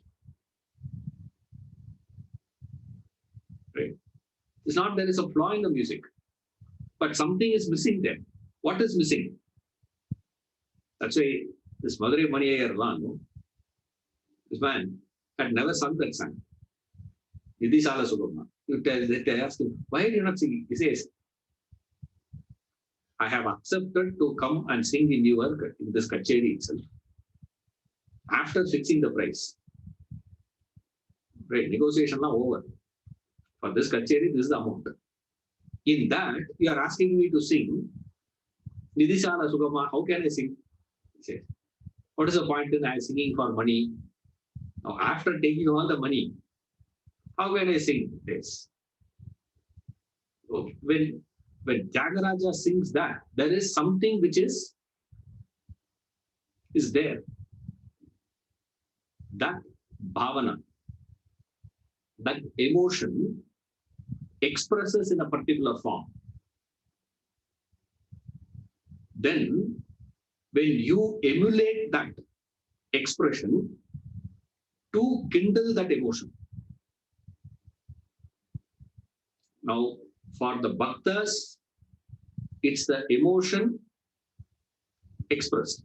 Right? It's not there is a flaw in the music, but something is missing there. What is missing? That's why this Madurai Mani Iyer, this man had never sung that song. Nidhishala Suhama. They ask him, why are you not singing? He says, I have accepted to come and sing in this Kacheri itself. After fixing the price. Right, negotiation now over. For this Kacheri, this is the amount. In that, you are asking me to sing Nidhishala Sugama. How can I sing? He says, what is the point in I singing for money? Now, after taking all the money, how can I sing this? So when Tyagaraja sings that, there is something which is there. That bhavana, that emotion expresses in a particular form. Then, when you emulate that expression to kindle that emotion. Now, for the bhaktas, it's the emotion expressed.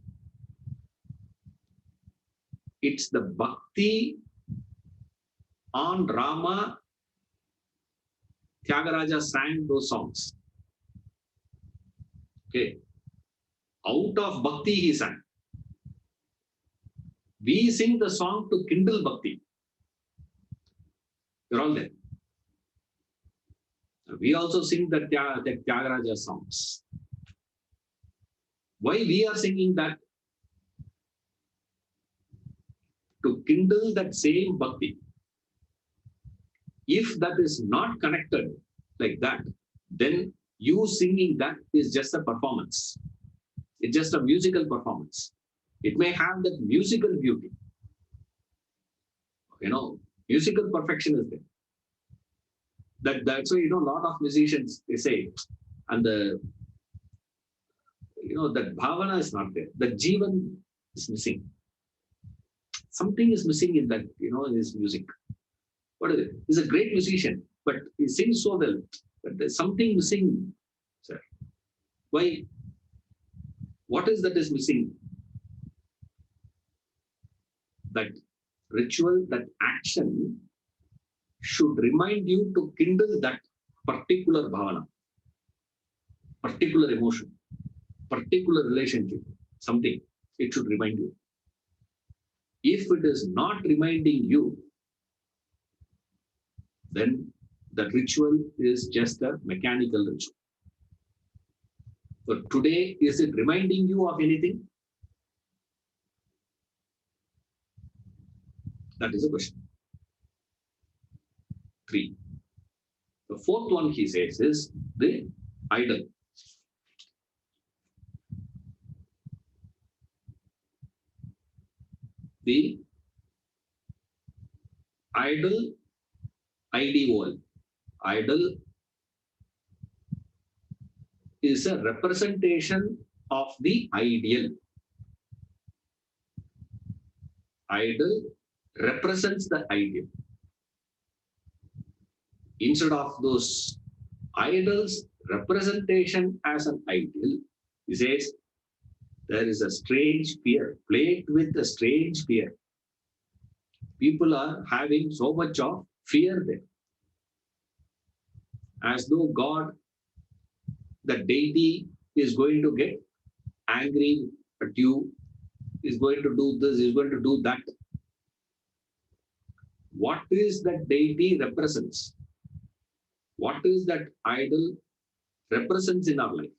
It's the bhakti on Rama. Tyagaraja sang those songs. Okay. Out of bhakti he sang. We sing the song to kindle bhakti. You're all there. We also sing the Tyagaraja songs. Why we are singing that? To kindle that same bhakti. If that is not connected like that, then you singing that is just a performance. It's just a musical performance. It may have that musical beauty. Musical perfection is there. That's why, a lot of musicians, they say, and that bhavana is not there. The jivan is missing. Something is missing in that, in his music. What is it? He's a great musician, but he sings so well. But there's something missing, sir. Why? What is that is missing? That ritual, that action should remind you to kindle that particular bhavana, particular emotion, particular relationship, something. It should remind you. If it is not reminding you, then the ritual is just a mechanical ritual. So today, is it reminding you of anything? That is a question. 3. The fourth one he says is the idol. The idol, IDOL. Idol is a representation of the ideal. Idol represents the ideal. Instead of those idols, representation as an ideal, he says, there is a strange fear, plagued with a strange fear. People are having so much of fear there. As though God the deity is going to get angry at you, is going to do this, is going to do that. What is that deity represents? What is that idol represents in our life?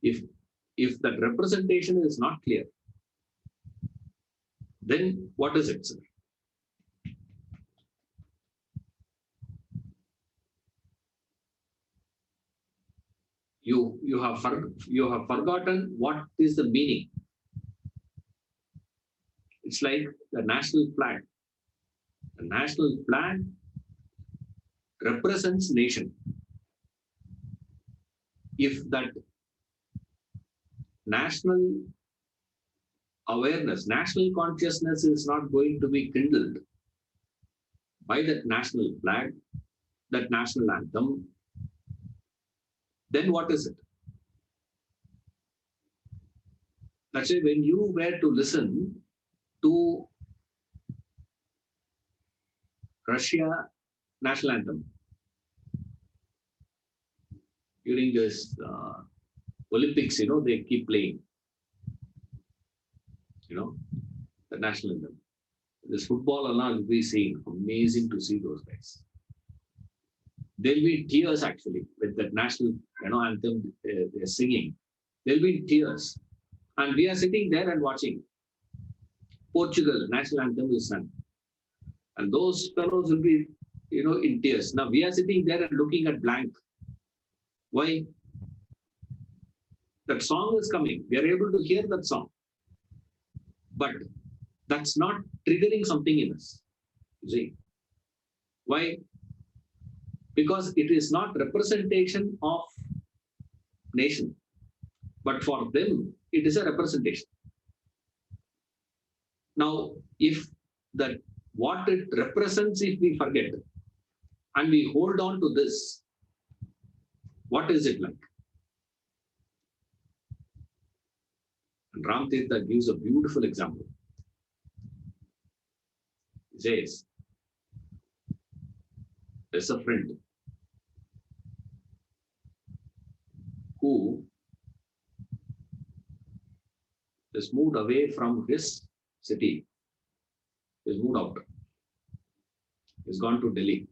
If that representation is not clear, then what is it, sir? You have forgotten what is the meaning. It's like the national flag. The national flag represents nation. If that national awareness, national consciousness is not going to be kindled by that national flag, that national anthem, then what is it? That's why when you were to listen to Russia national anthem during this Olympics, they keep playing, the national anthem. This football will be seeing, amazing to see those guys. There'll be tears actually with that national anthem they're singing. There'll be tears. And we are sitting there and watching. Portugal national anthem is sung. And those fellows will be, in tears. Now we are sitting there and looking at blank. Why? That song is coming. We are able to hear that song. But that's not triggering something in us. You see? Why? Because it is not representation of nation. But for them, it is a representation. Now, if that what it represents, if we forget and we hold on to this, what is it like? And Ram Tirtha gives a beautiful example. He says, there's a friend who has moved away from his city. He's moved out. He's gone to Delhi.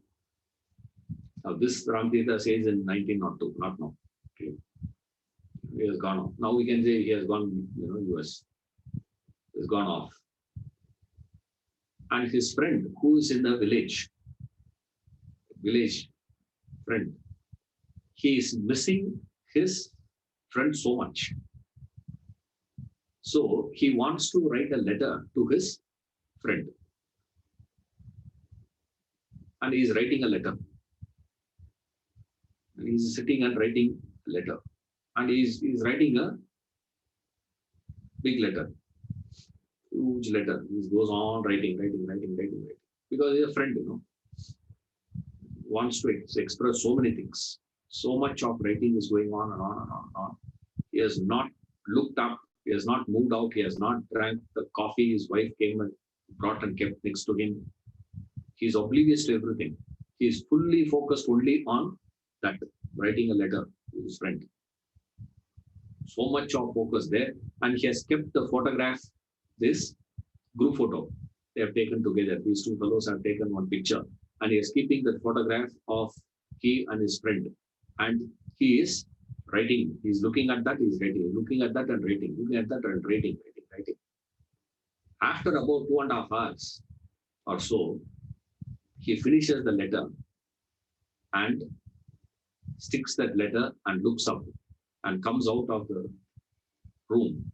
Now this Ram Tirtha says in 1902, not now. Okay. He has gone off. Now we can say he has gone, US. He's gone off. And his friend who is in the village friend, he is missing his friend so much. So he wants to write a letter to his friend. And he is writing a letter. And he is sitting and writing a letter. And he is writing a big letter. Huge letter. He goes on writing. Because he's a friend, Wants to express so many things. So much of writing is going on and on and on and on. He has not looked up. He has not moved out. He has not drank the coffee his wife came and brought and kept next to him. He's oblivious to everything. He's fully focused only on that, writing a letter to his friend. So much of focus there. And he has kept the photograph, this group photo they have taken together. These two fellows have taken one picture. And he is keeping the photograph of he and his friend. And he is writing. He's looking at that, he's writing. Looking at that and writing. Looking at that and writing. After about 2.5 hours or so, he finishes the letter and sticks that letter and looks up and comes out of the room.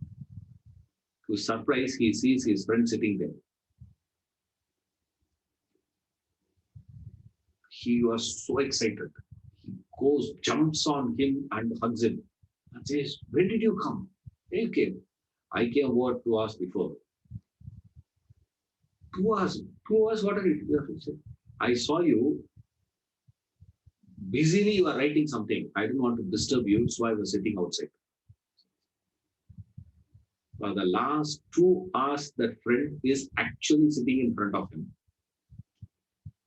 To his surprise, he sees his friend sitting there. He was so excited. He goes, jumps on him and hugs him and says, when did you come? You came. I came over 2 hours before. 2 hours? 2 hours? What are you doing? I saw you. Busily you are writing something. I didn't want to disturb you, so I was sitting outside. For the last 2 hours, that friend is actually sitting in front of him.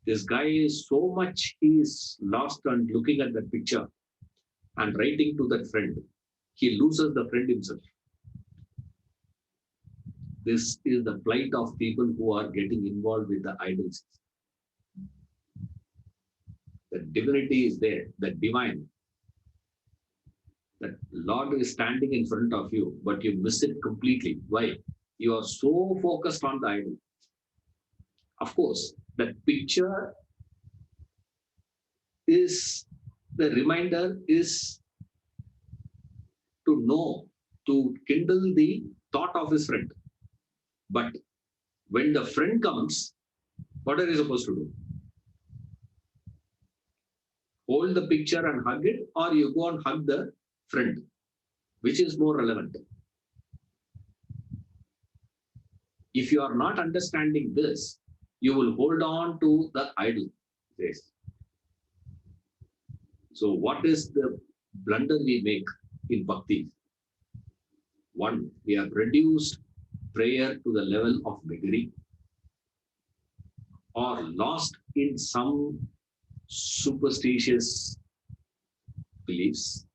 This guy is so much, he is lost and looking at that picture. and writing to that friend, he loses the friend himself. This is the plight of people who are getting involved with the idols. The divinity is there, the divine. That Lord is standing in front of you, but you miss it completely. Why? You are so focused on the idol. Of course, that picture is, the reminder is to know, to kindle the thought of his friend. But when the friend comes, what are you supposed to do? Hold the picture and hug it, or you go and hug the friend? Which is more relevant? If you are not understanding this, you will hold on to the idol. Yes. So what is the blunder we make in Bhakti? One, we have reduced prayer to the level of beggary, or lost in some superstitious beliefs,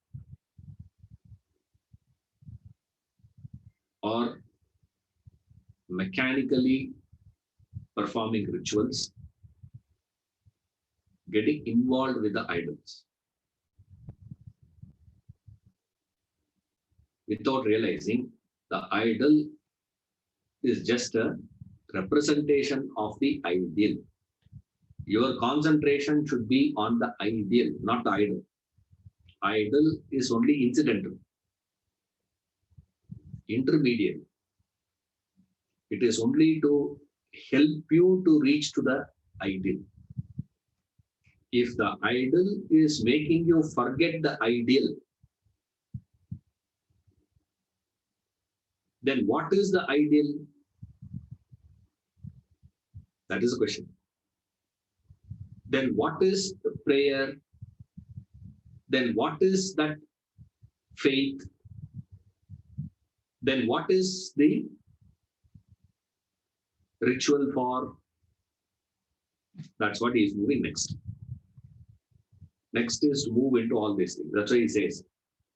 or mechanically performing rituals, getting involved with the idols without realizing the idol is just a representation of the ideal. Your concentration should be on the ideal, not the idol. Idol is only incidental, intermediate. It is only to help you to reach to the ideal. If the idol is making you forget the ideal, then what is the ideal? That is the question. Then what is the prayer? Then what is that faith? Then what is the ritual for? That's what he is moving next. Next is to move into all these things. That's why he says,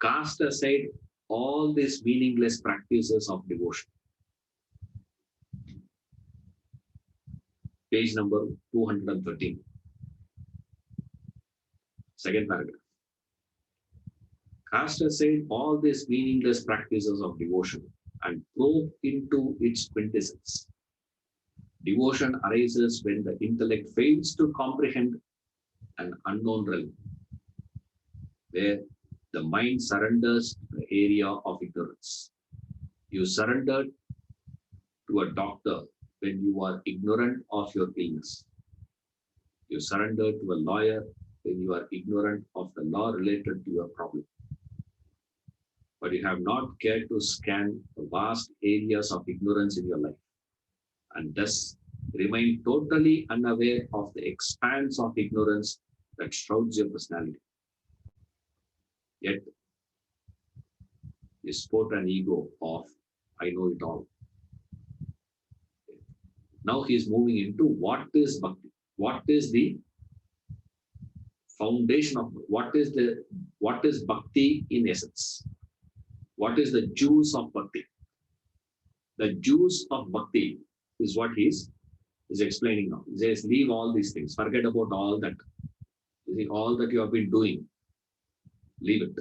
cast aside all these meaningless practices of devotion. Page number 213. Second paragraph. Cast aside all these meaningless practices of devotion and probe into its quintessence. Devotion arises when the intellect fails to comprehend an unknown realm, where the mind surrenders to the area of ignorance. You surrendered to a doctor when you are ignorant of your illness. You surrender to a lawyer when you are ignorant of the law related to your problem. But you have not cared to scan the vast areas of ignorance in your life, and thus remain totally unaware of the expanse of ignorance that shrouds your personality. Yet, you sport an ego of, I know it all. Now he is moving into what is Bhakti? What is the foundation of, what is Bhakti in essence? What is the juice of Bhakti? The juice of Bhakti is what he is explaining now. He says, leave all these things, forget about all that. You see, all that you have been doing, leave it.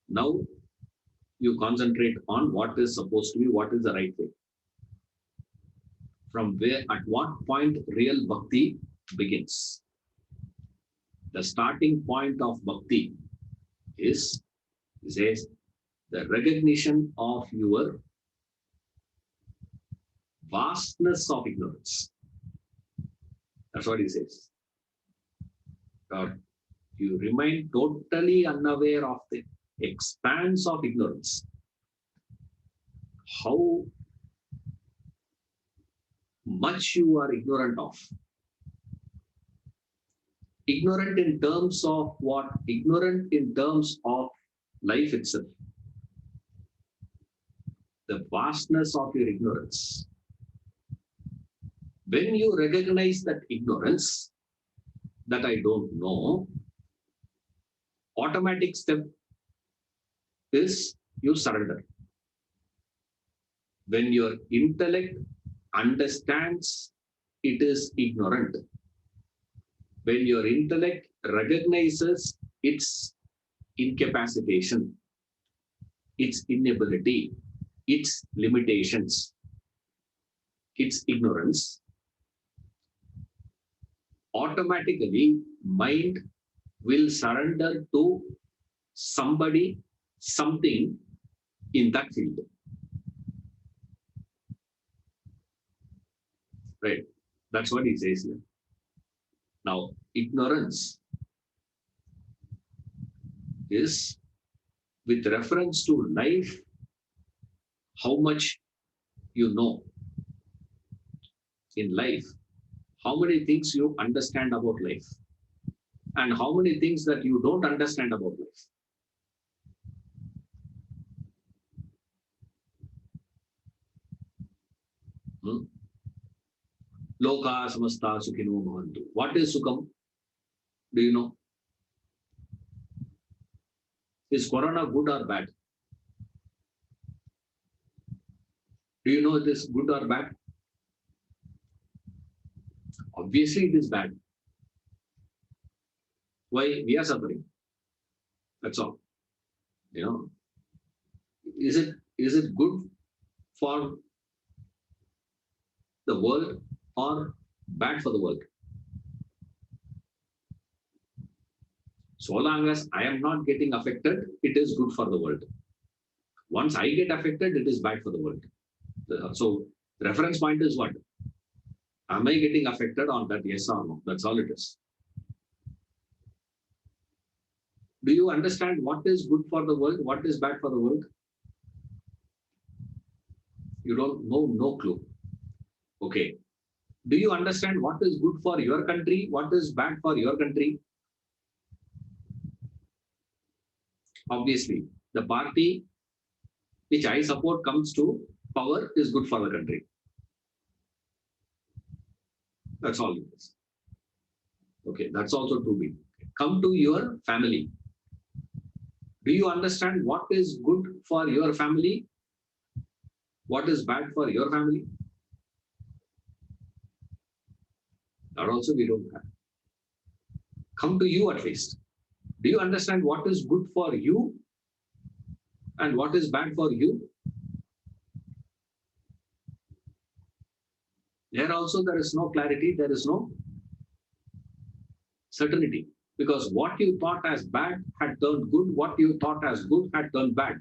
Now you concentrate on what is supposed to be, what is the right way. From where, at what point real Bhakti begins. The starting point of Bhakti is, he says, the recognition of your vastness of ignorance. That's what he says. You remain totally unaware of the expanse of ignorance. How much you are ignorant of. Ignorant in terms of what? Ignorant in terms of life itself. The vastness of your ignorance. When you recognize that ignorance, that I don't know, Automatic step is you surrender. When your intellect understands it is ignorant, when your intellect recognizes its incapacitation, its inability, its limitations, its ignorance, automatically mind will surrender to somebody, something in that field. Right? That's what he says here. Now, ignorance is with reference to life, how much you know in life, how many things you understand about life, and how many things that you don't understand about life. Loka samasta sukhino bhavantu. What is sukham? Do you know? Is corona good or bad? Do you know it is good or bad? Obviously, it is bad. Why? We are suffering. That's all. You know, is it good for the world or bad for the world? So long as I am not getting affected, it is good for the world. Once I get affected, it is bad for the world. So the reference point is what? Am I getting affected on that? Yes or no? That's all it is. Do you understand what is good for the world? What is bad for the world? You don't know, no clue. Okay. Do you understand what is good for your country? What is bad for your country? Obviously, the party which I support comes to power is good for the country. That's all it is. Okay, that's also to be. Come to your family. Do you understand what is good for your family? What is bad for your family? That also we don't have. Come to you at least. Do you understand what is good for you and what is bad for you? There also there is no clarity, there is no certainty. Because what you thought as bad had turned good, what you thought as good had turned bad.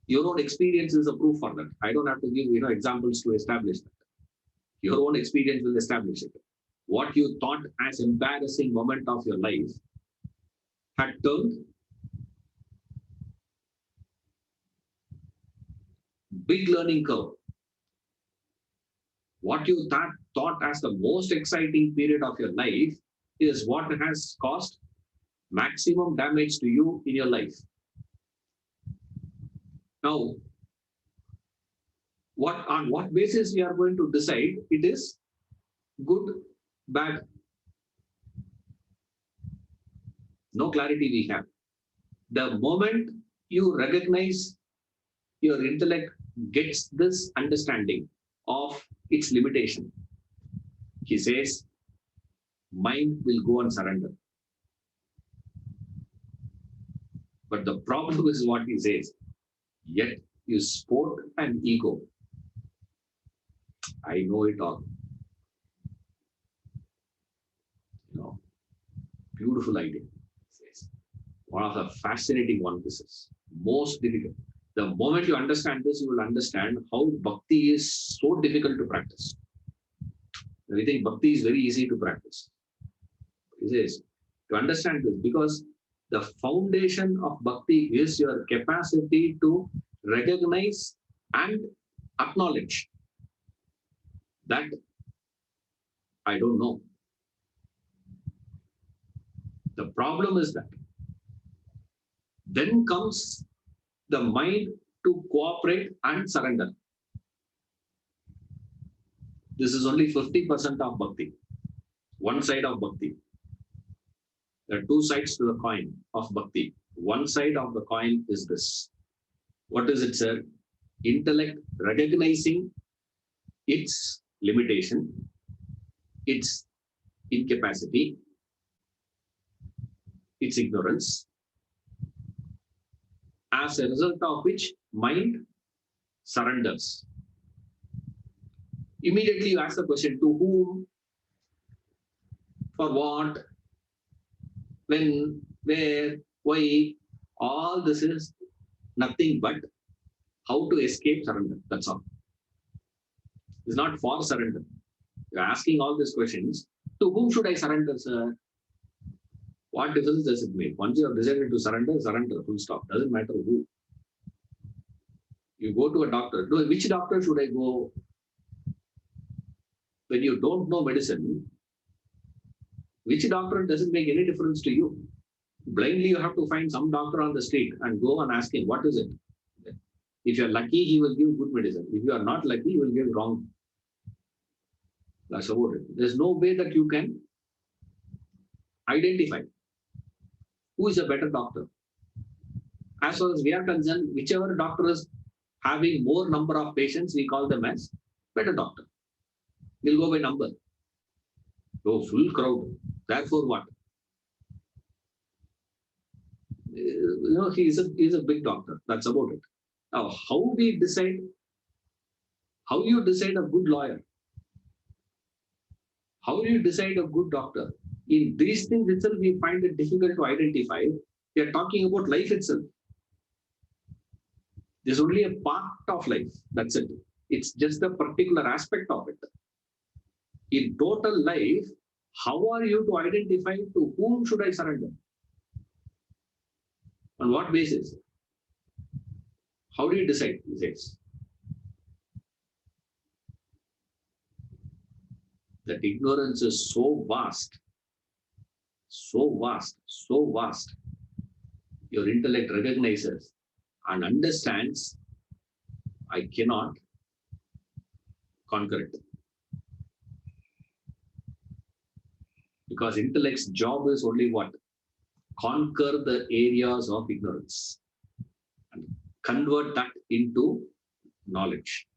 Your own experience is a proof for that. I don't have to give examples to establish that. Your own experience will establish it. What you thought as embarrassing moment of your life had turned big learning curve. What you thought as the most exciting period of your life is what has caused maximum damage to you in your life. Now, on what basis we are going to decide it is good, bad? No clarity we have. The moment you recognize, your intellect gets this understanding of its limitation, he says, mind will go and surrender. But the problem is what he says, yet you sport an ego. I know it all. Beautiful idea. One of the fascinating ones this is. Most difficult. The moment you understand this, you will understand how Bhakti is so difficult to practice. We think Bhakti is very easy to practice. He says, to understand this, because the foundation of Bhakti is your capacity to recognize and acknowledge that I don't know. The problem is that then comes the mind to cooperate and surrender. This is only 50% of Bhakti, one side of Bhakti. There are two sides to the coin of bhakti. One side of the coin is this. What is it, sir? Intellect recognizing its limitation, its incapacity, its ignorance, as a result of which mind surrenders. Immediately you ask the question, to whom, for what, when, where, why? All this is nothing but how to escape surrender. That's all. It's not for surrender. You're asking all these questions. To whom should I surrender, sir? What difference does it make? Once you have decided to surrender, surrender, full stop. Doesn't matter who. You go to a doctor. No, which doctor should I go? When you don't know medicine, which doctor doesn't make any difference to you. Blindly, you have to find some doctor on the street and go and ask him, what is it? If you're lucky, he will give good medicine. If you are not lucky, he will give wrong. That's about it. There's no way that you can identify who is a better doctor. As far as we are concerned, whichever doctor is having more number of patients, we call them as better doctor. We'll go by number. So full crowd. Therefore, what? He is a big doctor. That's about it. Now, how we decide? How you decide a good lawyer? How do you decide a good doctor? In these things itself, we find it difficult to identify. We are talking about life itself. There's only a part of life. That's it. It's just a particular aspect of it. In total life, how are you to identify to whom should I surrender? On what basis? How do you decide? He says that ignorance is so vast, so vast, so vast. Your intellect recognizes and understands, I cannot conquer it. Because intellect's job is only what? Conquer the areas of ignorance and convert that into knowledge.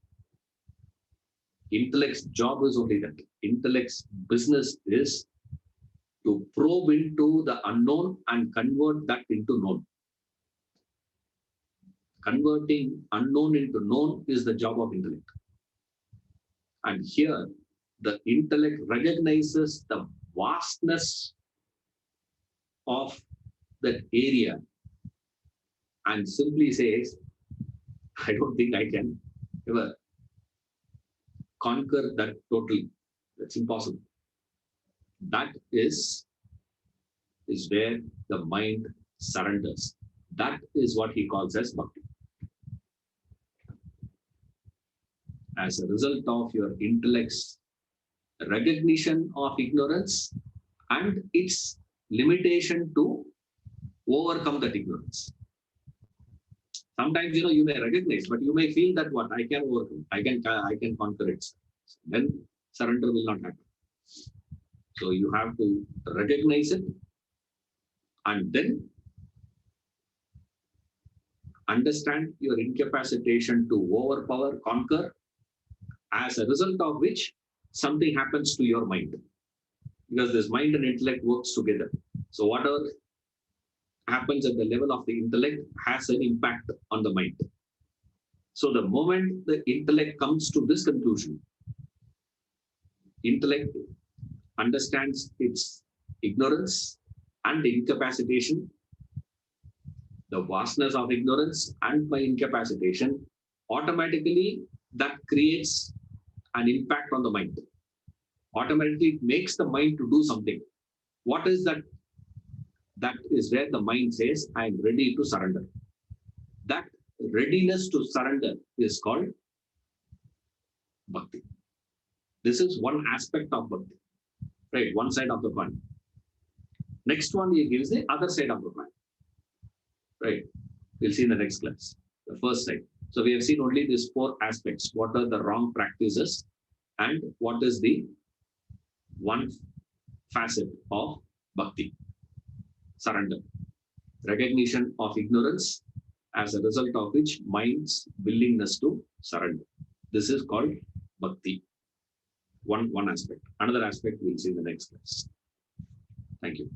Intellect's job is only that. Intellect's business is to probe into the unknown and convert that into known. Converting unknown into known is the job of intellect. And here, the intellect recognizes the vastness of that area and simply says, I don't think I can ever conquer that totally. That's impossible. That is where the mind surrenders. That is what he calls as bhakti. As a result of your intellect's recognition of ignorance and its limitation to overcome that ignorance. Sometimes, you may recognize, but you may feel that what I can overcome, I can conquer it. Then surrender will not happen. So you have to recognize it and then understand your incapacitation to overpower, conquer, as a result of which something happens to your mind. Because this mind and intellect works together. So whatever happens at the level of the intellect has an impact on the mind. So the moment the intellect comes to this conclusion, intellect understands its ignorance and incapacitation, the vastness of ignorance and my incapacitation, automatically that creates an impact on the mind. Automatically it makes the mind to do something. What is that? That is where the mind says, I am ready to surrender. That readiness to surrender is called bhakti. This is one aspect of bhakti, right? One side of the coin. Next one he gives the other side of the coin, right? We'll see in the next class, the first side. So we have seen only these four aspects. What are the wrong practices and what is the one facet of bhakti. surrender. Recognition of ignorance, as a result of which mind's willingness to surrender. This is called bhakti. One aspect. Another aspect we'll see in the next class. Thank you.